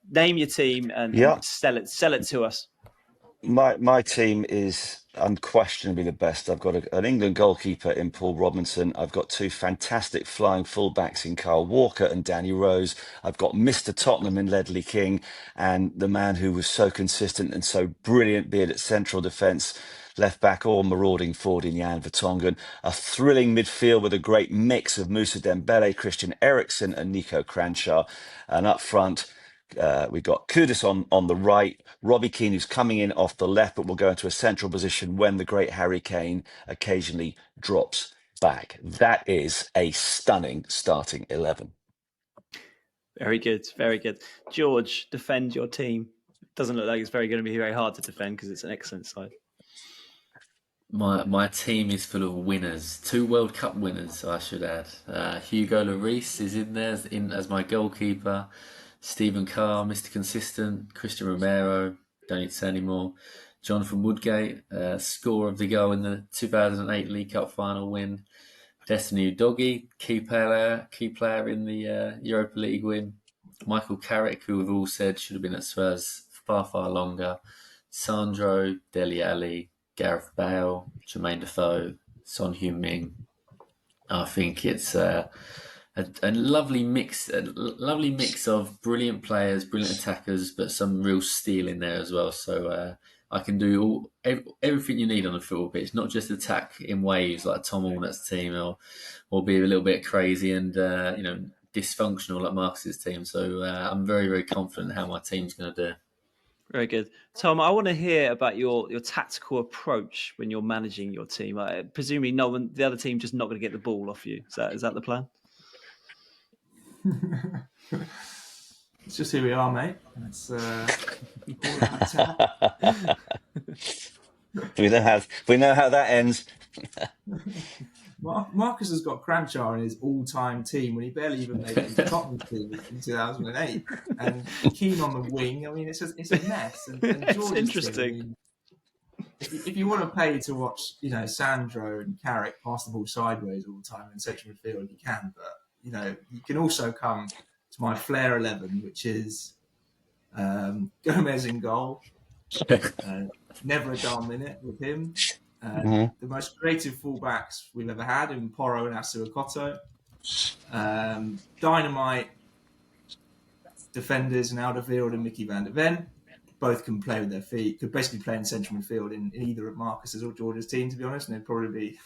Name your team and sell it to us. My team is unquestionably the best. I've got an England goalkeeper in Paul Robinson. I've got two fantastic flying fullbacks in Kyle Walker and Danny Rose. I've got Mr. Tottenham in Ledley King, and the man who was so consistent and so brilliant, be it at central defence, left back or marauding forward in Jan Vertonghen. A thrilling midfield with a great mix of Moussa Dembele, Christian Eriksen and Nico Kranjcar. And up front, we've got Kudus on the right, Robbie Keane, who's coming in off the left, but will go into a central position when the great Harry Kane occasionally drops back. That is a stunning starting 11. Very good. George, defend your team. Doesn't look like it's going to be very hard to defend because it's an excellent side. My team is full of winners. 2 World Cup winners, I should add. Hugo Lloris is in there as my goalkeeper. Stephen Carr, Mr. Consistent. Christian Romero, don't need to say anymore. Jonathan Woodgate, scorer of the goal in the 2008 League Cup final win. Destiny Udogie, key player in the Europa League win. Michael Carrick, who we've all said should have been at Spurs far, far longer. Sandro, Dele Alli, Gareth Bale, Jermaine Defoe, Son Heung-min. I think it's a lovely mix, of brilliant players, brilliant attackers, but some real steel in there as well. So I can do everything you need on the football pitch, not just attack in waves like Tom Allnutt's team, or be a little bit crazy and dysfunctional like Marcus's team. So I'm very, very confident how my team's going to do. Very good. Tom, I want to hear about your tactical approach when you're managing your team. Presumably the other team just not going to get the ball off you. Is that the plan? It's just who we are, mate. It's we know how that ends. Marcus has got Kranjcar in his all-time team when he barely even made it into Tottenham team in 2008, and Keane on the wing. I mean, it's a mess. And it's interesting. Team, if you want to pay to watch, Sandro and Carrick pass the ball sideways all the time in central midfield, you can. But you can also come to my flair 11, which is Gomes in goal. Never a dull minute with him. The most creative fullbacks we've ever had in Porro and Assou-Ekotto. Dynamite defenders in Alderweireld and Mickey van der Ven. Both can play with their feet. Could basically play in central midfield in either of Marcus's or George's team, to be honest. And they'd probably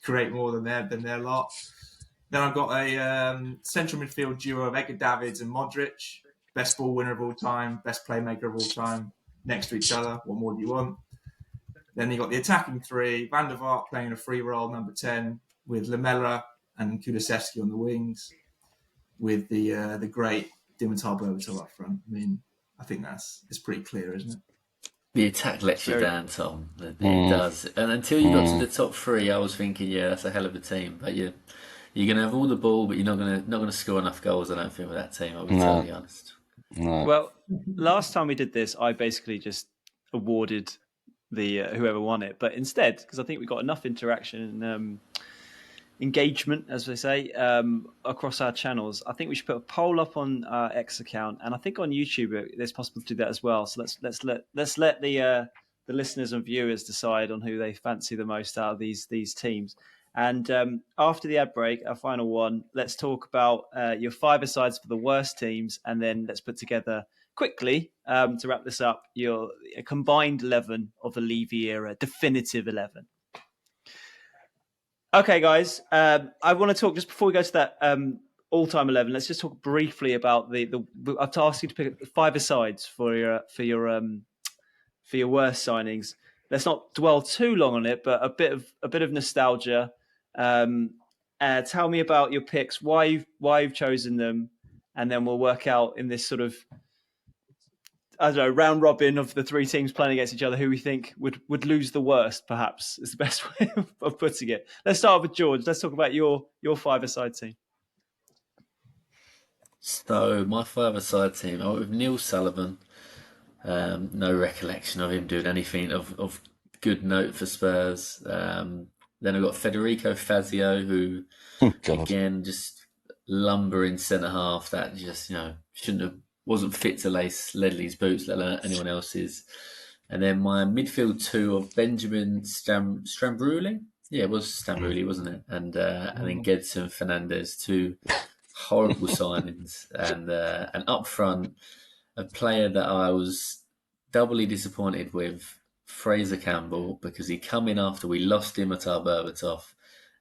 create more than their lot. Then I've got a central midfield duo of Edgar Davids and Modric. Best ball winner of all time, best playmaker of all time. Next to each other. What more do you want? Then you got the attacking three, Van der Vaart playing a free role, number 10, with Lamela and Kulusevski on the wings, with the great Dimitar Berbatov up front. I mean, I think it's pretty clear, isn't it? The attack lets you down, Tom. It does. And until you got to the top 3, I was thinking, yeah, that's a hell of a team. But you're going to have all the ball, but you're not going to score enough goals, I don't think, with that team, I'll be totally honest. No. Well, last time we did this, I basically just awarded the whoever won it, but instead, because I think we got enough interaction and engagement, as they say, across our channels, I think we should put a poll up on our X account, and I think on YouTube it's possible to do that as well. So let's let the listeners and viewers decide on who they fancy the most out of these teams. And after the ad break, our final one, let's talk about your 5-a-sides for the worst teams, and then let's put together quickly, to wrap this up, your combined 11 of the Levy era, definitive 11. Okay, guys, I want to talk, just before we go to that all-time 11, let's just talk briefly about I've asked you to pick 5-a-sides for your worst signings. Let's not dwell too long on it, but a bit of nostalgia. Tell me about your picks, why you've chosen them, and then we'll work out in this sort of, I don't know, round robin of the 3 teams playing against each other who we think would lose the worst, perhaps, is the best way of putting it. Let's start with George. Let's talk about your 5-a-side team. So, my 5-a-side team, I went with Neil Sullivan. No recollection of him doing anything of good note for Spurs. Then I've got Federico Fazio, who, again, just lumbering centre-half that just, wasn't fit to lace Ledley's boots, let alone anyone else's. And then my midfield 2 of Benjamin Strambouli. Yeah, it was Strambouli, wasn't it? And then Gedson Fernandez, 2 horrible signings. And up front, a player that I was doubly disappointed with, Fraser Campbell, because he come in after we lost Dimitar Berbatov.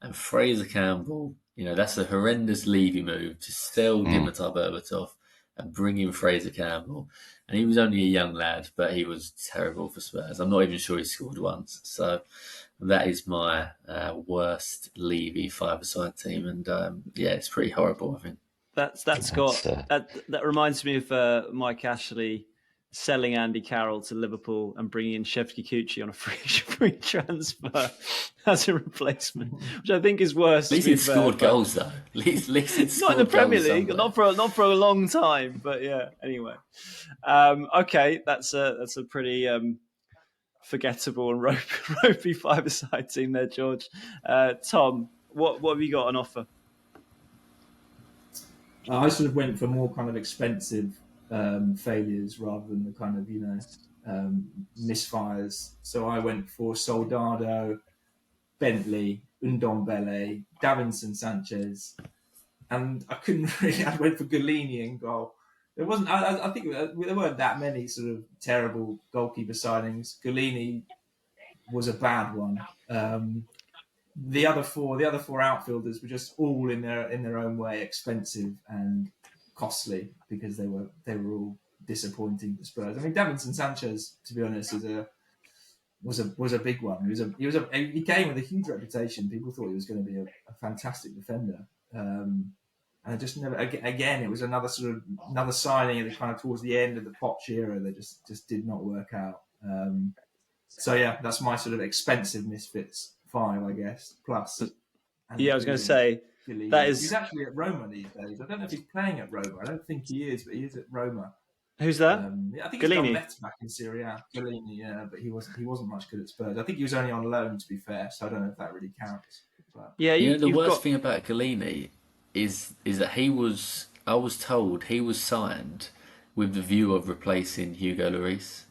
And Fraser Campbell, that's a horrendous Levy move to sell Dimitar Berbatov and bring in Fraser Campbell. And he was only a young lad, but he was terrible for Spurs. I'm not even sure he scored once. So that is my worst Levy 5-a-side team. And it's pretty horrible, I think. That reminds me of Mike Ashley selling Andy Carroll to Liverpool and bringing in Shevchikuchi on a free transfer as a replacement, which I think is worse. At least he'd scored goals, though. At least he'd not in the Premier League, somewhere. not for a long time. But yeah, anyway. Okay, that's a pretty forgettable and ropey five-a-side team there, George. Tom, what have you got on offer? I sort of went for more kind of expensive failures rather than the kind of, misfires. So I went for Soldado, Bentley, Ndombele, Davinson Sanchez, and I couldn't really. I went for Golini in goal. There wasn't. I think there weren't that many sort of terrible goalkeeper signings. Golini was a bad one. The other four outfielders were just all in their own way expensive and costly because they were all disappointing to Spurs. I mean, Davinson Sanchez, to be honest, was a big one. He came with a huge reputation. People thought he was going to be a fantastic defender. And I just never. Again, it was another signing at the kind of towards the end of the Poch era that just did not work out. So yeah, that's my sort of expensive misfits 5, I guess. Plus, I was going to say that is. He's actually at Roma these days. I don't know if he's playing at Roma. I don't think he is, but he is at Roma. Who's that? I think he's done better back in Serie A. Golini, yeah, but he wasn't much good at Spurs. I think he was only on loan, to be fair. So I don't know if that really counts. But, yeah, the worst thing about Golini is that I was told he was signed with the view of replacing Hugo Lloris.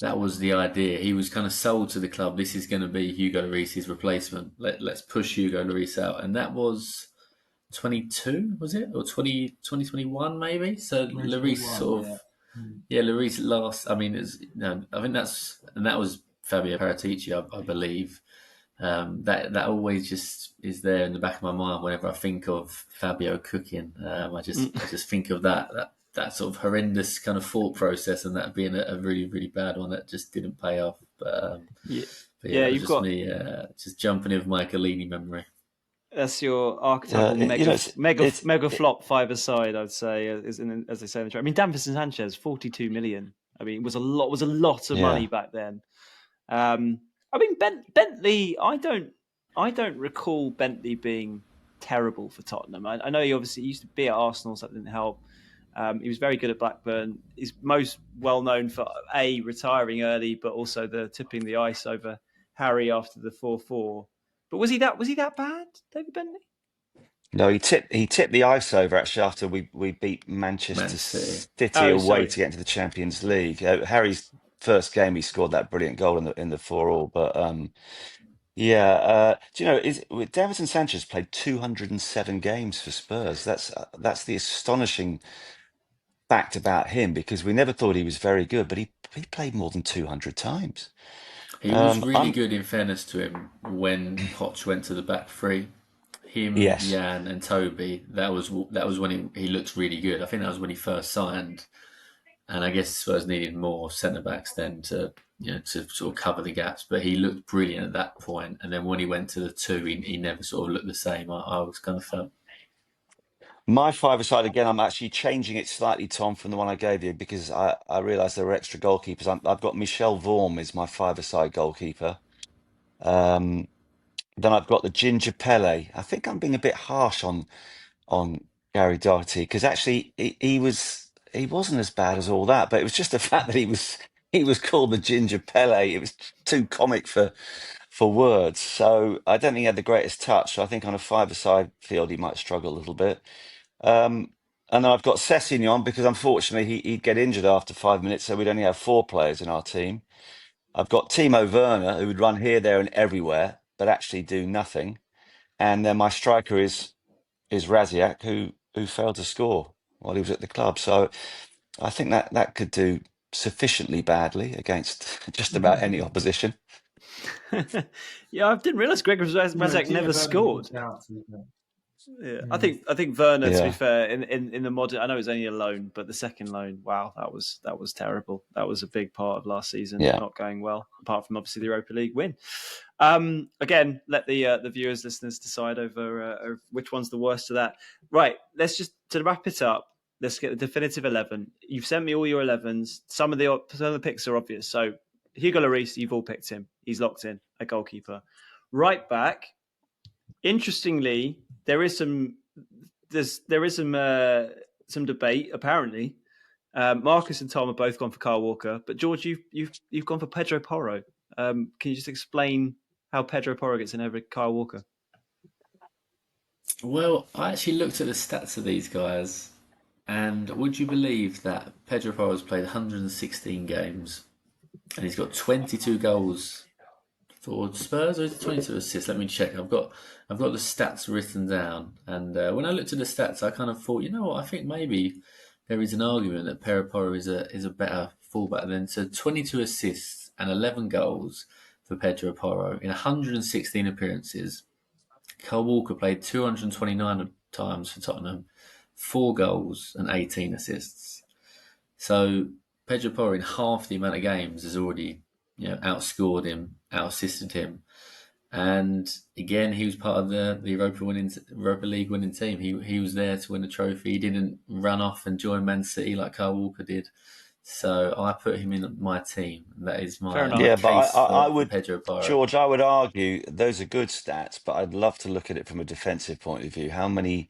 That was the idea. He was kind of sold to the club. This is going to be Hugo Lloris's replacement. Let's push Hugo Lloris out. And that was 22, was it? Or 2021 maybe? So Lloris sort of... Yeah, Lloris last... I mean, I think that was Fabio Paratici, I believe. That always just is there in the back of my mind whenever I think of Fabio cooking. I just think of that sort of horrendous kind of thought process, and that being a really, really bad one that just didn't pay off. But you've got me just jumping in with my Golini memory. That's your archetypal mega flop 5-a-side, I'd say, as they say in the track. I mean, Davinson Sanchez, 42 million. I mean, was a lot of money back then. I mean, Bentley. I don't recall Bentley being terrible for Tottenham. I know he obviously used to be at Arsenal, so that didn't help. He was very good at Blackburn. He's most well known for retiring early, but also the tipping the ice over Harry after the 4-4. But was he that bad, David Bentley? No, he tipped the ice over actually after we beat Manchester City away to get into the Champions League. Harry's first game, he scored that brilliant goal in the 4-4. But do you know? Davinson Sanchez played 207 games for Spurs. That's the astonishing fact about him, because we never thought he was very good, but he played more than 200 times. He was really good, in fairness to him, when Poch went to the back three. Jan and Toby, that was when he looked really good. I think that was when he first signed, and I guess Spurs needed more centre backs then to sort of cover the gaps. But he looked brilliant at that point, and then when he went to the 2, he never sort of looked the same. I was kind of felt. My 5-a-side, again, I'm actually changing it slightly, Tom, from the one I gave you, because I realised there were extra goalkeepers. I've got Michel Vorm as my 5-a-side goalkeeper. Then I've got the Ginger Pele. I think I'm being a bit harsh on Gary Doherty, because actually he wasn't as bad as all that, but it was just the fact that he was called the Ginger Pele. It was too comic for words. So I don't think he had the greatest touch. So I think on a 5-a-side field he might struggle a little bit. And then I've got Sessegnon, because unfortunately he'd get injured after 5 minutes, so we'd only have 4 players in our team. I've got Timo Werner, who would run here, there, and everywhere, but actually do nothing. And then my striker is Raziak, who failed to score while he was at the club. So I think that could do sufficiently badly against just about any opposition. Yeah, I didn't realise Gregor Raziak never scored. Yeah, I think Werner, to be fair, in the modern, I know it was only a loan, but the second loan, wow, that was terrible. That was a big part of last season not going well, apart from obviously the Europa League win. Again, let the viewers, listeners decide over which one's the worst of that. Right, let's just to wrap it up. let's get the definitive 11. You've sent me all your 11s. Some of the picks are obvious. So Hugo Lloris, you've all picked him. He's locked in, a goalkeeper. Right back. Interestingly, there is some debate apparently. Marcus and Tom have both gone for Kyle Walker, but George, you've gone for Pedro Porro. Can you just explain how Pedro Porro gets in over Kyle Walker? Well, I actually looked at the stats of these guys, and would you believe that Pedro Porro has played 116 games, and he's got 22 goals for Spurs, or is it 22 assists? Let me check. I've got the stats written down, and when I looked at the stats, I kind of thought, you know what? I think maybe there is an argument that Pedro Porro is a better fullback than. So 22 assists and 11 goals for Pedro Porro in 116 appearances. Kyle Walker played 229 times for Tottenham, 4 goals and 18 assists. So Pedro Porro in half the amount of games has already, outscored him, out-assisted him. And again, he was part of the Europa League winning team. He was there to win a trophy. He didn't run off and join Man City like Kyle Walker did. So I put him in my team. That is my Yeah, but case I for would, Pedro Porro. George, I would argue those are good stats, but I'd love to look at it from a defensive point of view. How many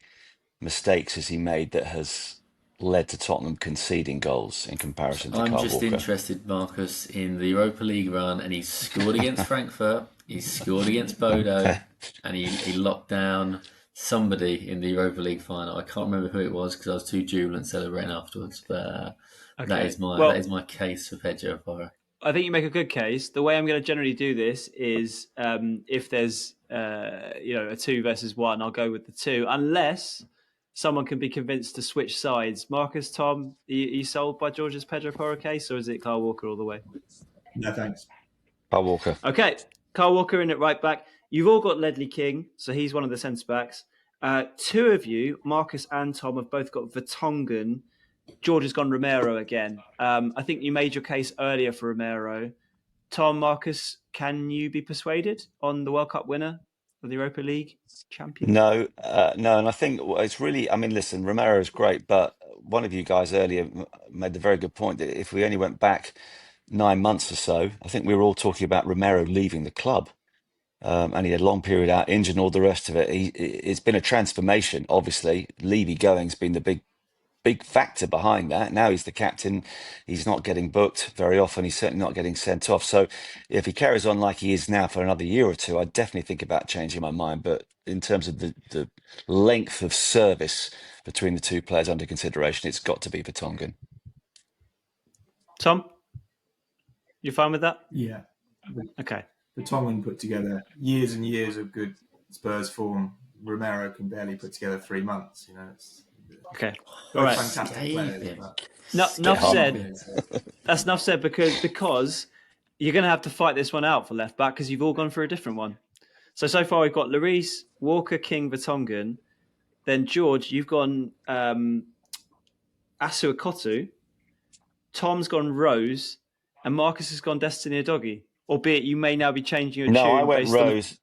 mistakes has he made that has led to Tottenham conceding goals in comparison to I'm Kyle just Walker? interested, Marcus, in the Europa League run, and he's scored against Frankfurt, he's scored against Bodo, and he locked down somebody in the Europa League final. I can't remember who it was because I was too jubilant celebrating afterwards. But that is my case for Pedro Porro. I think you make a good case. The way I'm going to generally do this is if there's a 2 versus 1, I'll go with the 2, unless someone can be convinced to switch sides. Marcus, Tom, are you sold by George's Pedro Porro case, or is it Kyle Walker all the way? No, thanks. Kyle Walker. Okay, Kyle Walker in at right back. You've all got Ledley King, so he's one of the centre backs. 2 of you, Marcus and Tom, have both got Vertonghen. George has gone Romero again. I think you made your case earlier for Romero. Tom, Marcus, can you be persuaded on the World Cup winner of the Europa League champion? No, and I think it's really, listen, Romero is great, but one of you guys earlier made the very good point that if we only went back 9 months or so, I think we were all talking about Romero leaving the club. And he had a long period out, injured and all the rest of it. It's been a transformation, obviously. Levy going's been the big factor behind that. Now he's the captain. He's not getting booked very often. He's certainly not getting sent off. So if he carries on like he is now for another year or two, I'd definitely think about changing my mind. But in terms of the length of service between the 2 players under consideration, it's got to be Vertonghen. Tom, you fine with that? Yeah. Okay. Vertonghen put together years and years of good Spurs form. Romero can barely put together 3 months. It's okay. All right. Fantastic players. Enough said. That's enough said because you're going to have to fight this one out for left back because you've all gone for a different one. So far we've got Lloris, Walker, King, Vertonghen. Then George, you've gone Assou-Ekotto. Tom's gone Rose, and Marcus has gone Destiny Udogie. Albeit you may now be changing your tune. No, I went based Rose.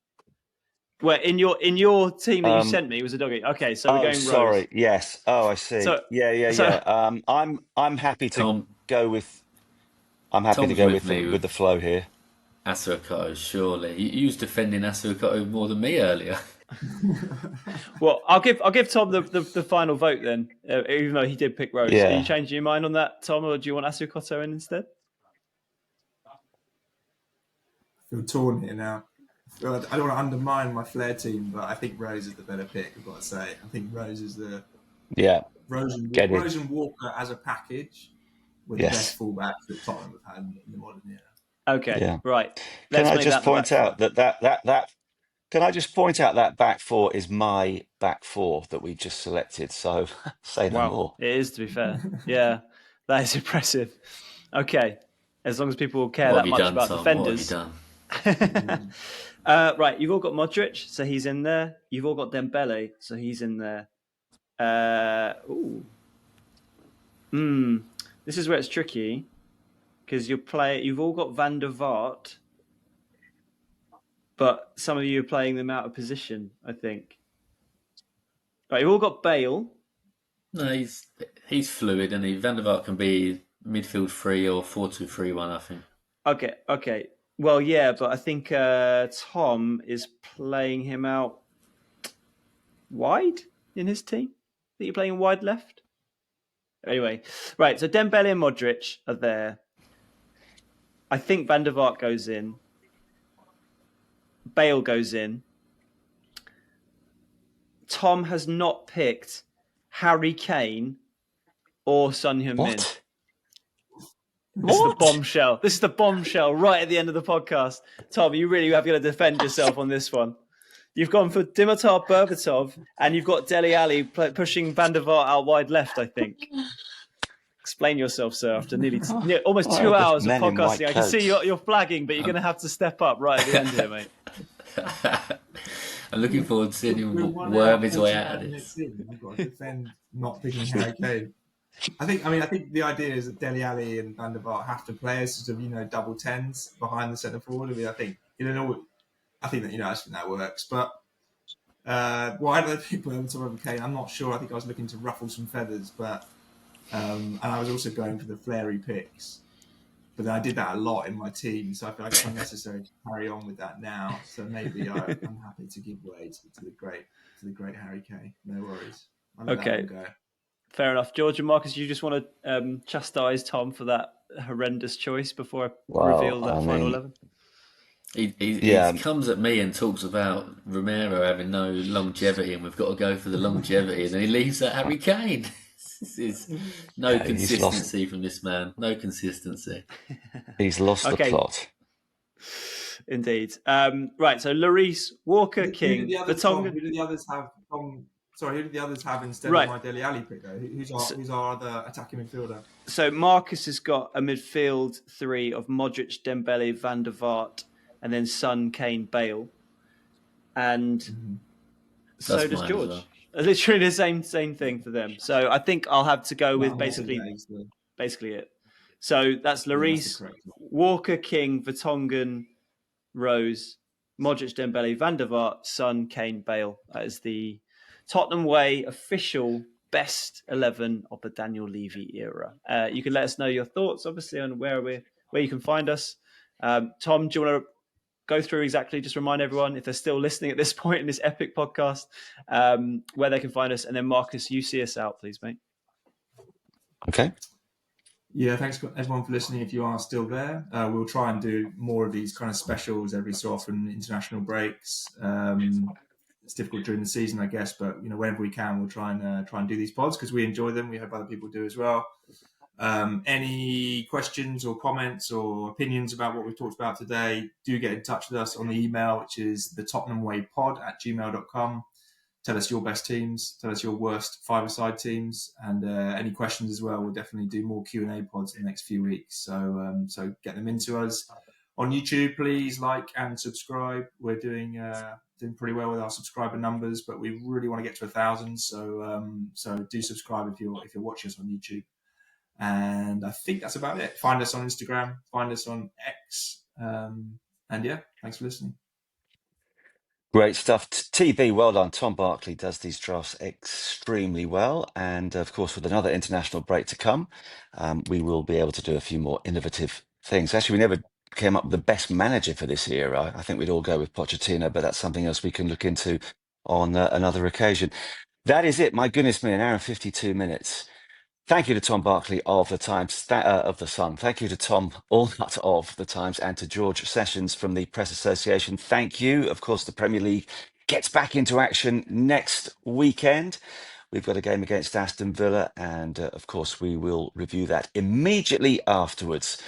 Well, in your team that you sent me was Udogie. Okay, so we're going Rose. Sorry. Yes. Oh, I see. Yeah. I'm happy to Tom, go with. I'm happy to go with the flow here. Assou-Ekotto, surely. You was defending Assou-Ekotto more than me earlier. Well, I'll give Tom the final vote then, even though he did pick Rose. Yeah. Are you changing your mind on that, Tom, or do you want Assou-Ekotto in instead? I feel torn here now. I don't want to undermine my Flair team, but I think Rose is the better pick, I've got to say. I think Rose is the... Yeah. Rose and Walker as a package were the best fullbacks that Tottenham have had in the modern era. Okay, right. Can I just point out that can I just point out that back 4 is my back 4 that we just selected? So say no more. It is, to be fair. Yeah, that is impressive. Okay, as long as people care that much about defenders. What have you done? Right, you've all got Modric, so he's in there. You've all got Dembele, so he's in there. This is where it's tricky because you've all got Van der Vaart, but some of you are playing them out of position, I think. Right, you've all got Bale. No, he's fluid, and Van der Vaart can be midfield 3 or 4-2-3-1, I think. Okay. Well, yeah, but I think Tom is playing him out wide in his team. I think you're playing wide left. Anyway, right. So Dembele and Modric are there. I think Van der Vaart goes in. Bale goes in. Tom has not picked Harry Kane or Son Heung-min. This is the bombshell. This is the bombshell right at the end of the podcast. Tom, you really have got to defend yourself on this one. You've gone for Dimitar Berbatov, and you've got Dele Alli pushing Van der Vaart out wide left, I think. Explain yourself, sir, after almost 2 hours of podcasting. I can see you're flagging, but you're going to have to step up right at the end here, mate. I'm looking forward to seeing him worm his way out of this. I've got to defend not picking Harry Kane. I think the idea is that Dele Alli and Van der Vaart have to play as sort of, double tens behind the centre forward. I think that works. But why do I pick Berbatov over Kane? I'm not sure. I think I was looking to ruffle some feathers, but and I was also going for the flary picks. But then I did that a lot in my team, so I feel like it's unnecessary to carry on with that now. So maybe I'm happy to give way to the great Harry Kane. No worries. Okay. Fair enough. George and Marcus, you just want to chastise Tom for that horrendous choice before I reveal that final 11? He comes at me and talks about Romero having no longevity, and we've got to go for the longevity, and then he leaves at Harry Kane. There's no consistency from this man. No consistency. He's lost the plot. Indeed. Right, so Lloris, Walker, King, Vertonghen. Who do the others have? Who did the others have instead of my Dele Alli pick, though? Who's our other attacking midfielder? So Marcus has got a midfield 3 of Modric, Dembele, Van der Vaart, and then Son, Kane, Bale. And so does George. Well. Literally the same thing for them. So I think I'll have to go with basically it. So that's Lloris, Walker, King, Vertonghen, Rose, Modric, Dembele, Van der Vaart, Son, Kane, Bale. That is the Tottenham Way official best 11 of the Daniel Levy era. You can let us know your thoughts, obviously, on where you can find us. Tom, do you want to go through exactly, just remind everyone, if they're still listening at this point in this epic podcast, where they can find us? And then Marcus, you see us out, please, mate. Okay. Yeah, thanks everyone for listening. If you are still there, we'll try and do more of these kind of specials every so often, international breaks. It's difficult during the season, I guess, but whenever we can, we'll try and do these pods because we enjoy them. We hope other people do as well. Any questions or comments or opinions about what we've talked about today, do get in touch with us on the email, which is the tottenhamwaypod@gmail.com. Tell us your best teams, tell us your worst five-a-side teams, and any questions as well. We'll definitely do more Q&A pods in the next few weeks. So get them into us. On YouTube, please like and subscribe. We're doing pretty well with our subscriber numbers, but we really want to get to 1,000. So do subscribe if you're watching us on YouTube. And I think that's about it. Find us on Instagram, find us on X. And yeah, thanks for listening. Great stuff. TB, well done. Tom Barclay does these drafts extremely well. And of course, with another international break to come, we will be able to do a few more innovative things. Actually, we never came up with the best manager for this era. I think we'd all go with Pochettino, but that's something else we can look into on another occasion. That is it. My goodness me, an hour and 52 minutes. Thank you to Tom Barclay of the Times, of the Sun. Thank you to Tom Allnutt of the Times and to George Sessions from the Press Association. Thank you. Of course, the Premier League gets back into action next weekend. We've got a game against Aston Villa, and of course, we will review that immediately afterwards.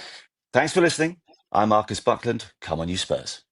Thanks for listening. I'm Marcus Buckland. Come on, you Spurs.